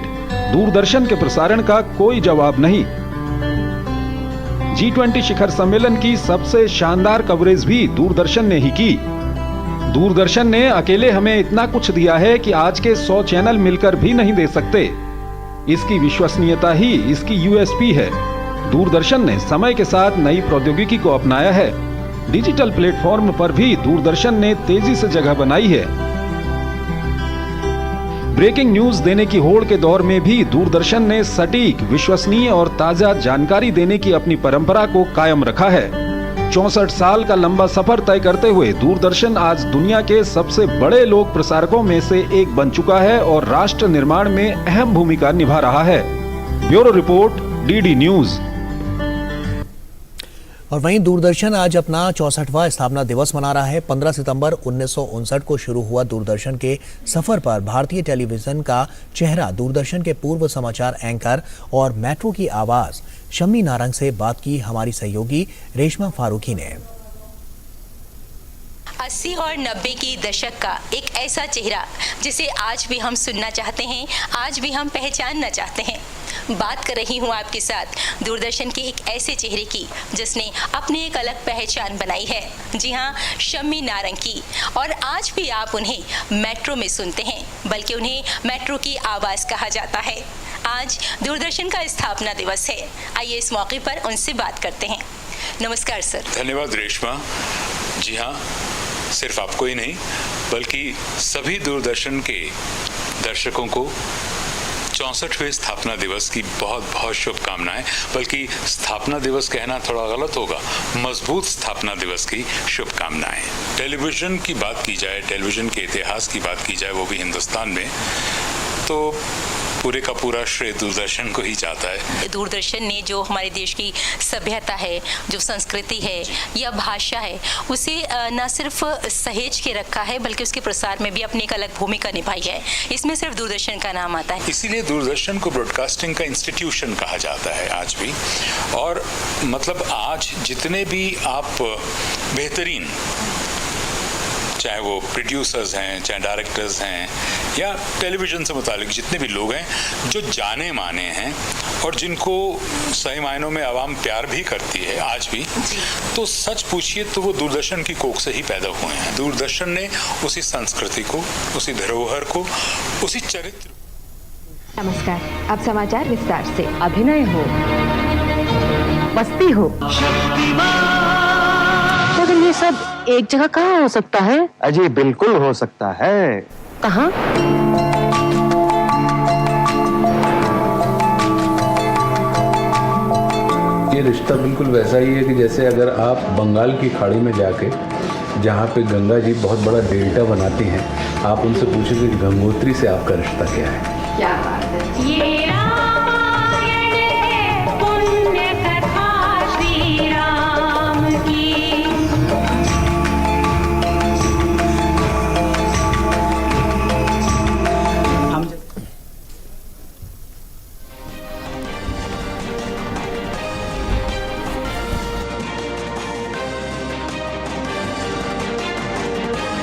दूरदर्शन के प्रसारण का कोई जवाब नहीं। G20 शिखर सम्मेलन की सबसे शानदार कवरेज भी दूरदर्शन ने ही की। दूरदर्शन ने अकेले हमें इतना कुछ दिया है कि आज के 100 चैनल मिलकर भी नहीं दे सकते। इसकी विश्वसनीयता ही इसकी USP है। दूरदर्शन ने समय के साथ नई प्रौद्योगिकी को अपनाया है। डिजिटल प्लेटफॉर्म पर भी दूरदर्शन ने तेजी से जगह बनाई है। ब्रेकिंग न्यूज देने की होड़ के दौर में भी दूरदर्शन ने सटीक, विश्वसनीय और ताजा जानकारी देने की अपनी परंपरा को कायम रखा है। 64 साल का लंबा सफर तय करते हुए दूरदर्शन आज दुनिया के सबसे बड़े लोक प्रसारकों में से एक बन चुका है और राष्ट्र निर्माण में अहम भूमिका निभा रहा है। Bureau report, DD news. और वहीं दूरदर्शन आज अपना 64वां स्थापना दिवस मना रहा है। 15 सितंबर 1959 को शुरू हुआ दूरदर्शन के सफर पर भारतीय टेलीविजन का चेहरा दूरदर्शन के पूर्व समाचार एंकर और मेट्रो की आवाज शम्मी नारंग से बात की हमारी सहयोगी रेशमा फारूकी ने। 80 और 90 की दशक का एक ऐसा चेहरा जिसे आज भी हम सुनना चाहते हैं, आज भी हम पहचानना चाहते हैं। बात कर रही हूँ आपके साथ दूरदर्शन के एक ऐसे चेहरे की जिसने अपनी एक अलग पहचान बनाई है। जी हाँ, शम्मी नारंग की। और आज भी आप उन्हें मेट्रो में सुनते हैं, बल्कि उन्हें मेट्रो की आवाज़ कहा जाता है। आज दूरदर्शन का स्थापना दिवस है। आइए इस मौके पर उनसे बात करते हैं। नमस्कार सर। धन्यवाद रेशमा। जी हाँ, सिर्फ आपको ही नहीं बल्कि सभी दूरदर्शन के दर्शकों को 64वें स्थापना दिवस की बहुत बहुत शुभकामनाएं। बल्कि स्थापना दिवस कहना थोड़ा गलत होगा, मजबूत स्थापना दिवस की शुभकामनाएं। टेलीविजन की बात की जाए, टेलीविजन के इतिहास की बात की जाए, वो भी हिंदुस्तान में, तो पूरे का पूरा श्रेय दूरदर्शन को ही जाता है। दूरदर्शन ने जो हमारे देश की सभ्यता है, जो संस्कृति है या भाषा है, उसे न सिर्फ सहेज के रखा है बल्कि उसके प्रसार में भी अपनी एक अलग भूमिका निभाई है। इसमें सिर्फ दूरदर्शन का नाम आता है। इसीलिए दूरदर्शन को ब्रॉडकास्टिंग का इंस्टीट्यूशन कहा जाता है आज भी। और मतलब आज जितने भी आप बेहतरीन, चाहे वो प्रोड्यूसर्स हैं, चाहे डायरेक्टर्स हैं, या टेलीविजन से मुतालिक जितने भी लोग हैं जो जाने माने हैं और जिनको सही मायनों में आवाम प्यार भी करती है आज भी, तो सच पूछिए तो वो दूरदर्शन की कोख से ही पैदा हुए हैं। दूरदर्शन ने उसी संस्कृति को, उसी धरोहर को, उसी चरित्र। नमस्कार, अब समाचार विस्तार से। अभिनय हो, मस्ती हो, लेकिन ये सब एक जगह कहाँ हो सकता है? अजी बिल्कुल हो सकता है। कहाँ? ये रिश्ता बिल्कुल वैसा ही है कि जैसे अगर आप बंगाल की खाड़ी में जाके, जहाँ पे गंगा जी बहुत बड़ा डेल्टा बनाती हैं, आप उनसे पूछेंगे कि गंगोत्री से आपका रिश्ता क्या है। क्या बात है।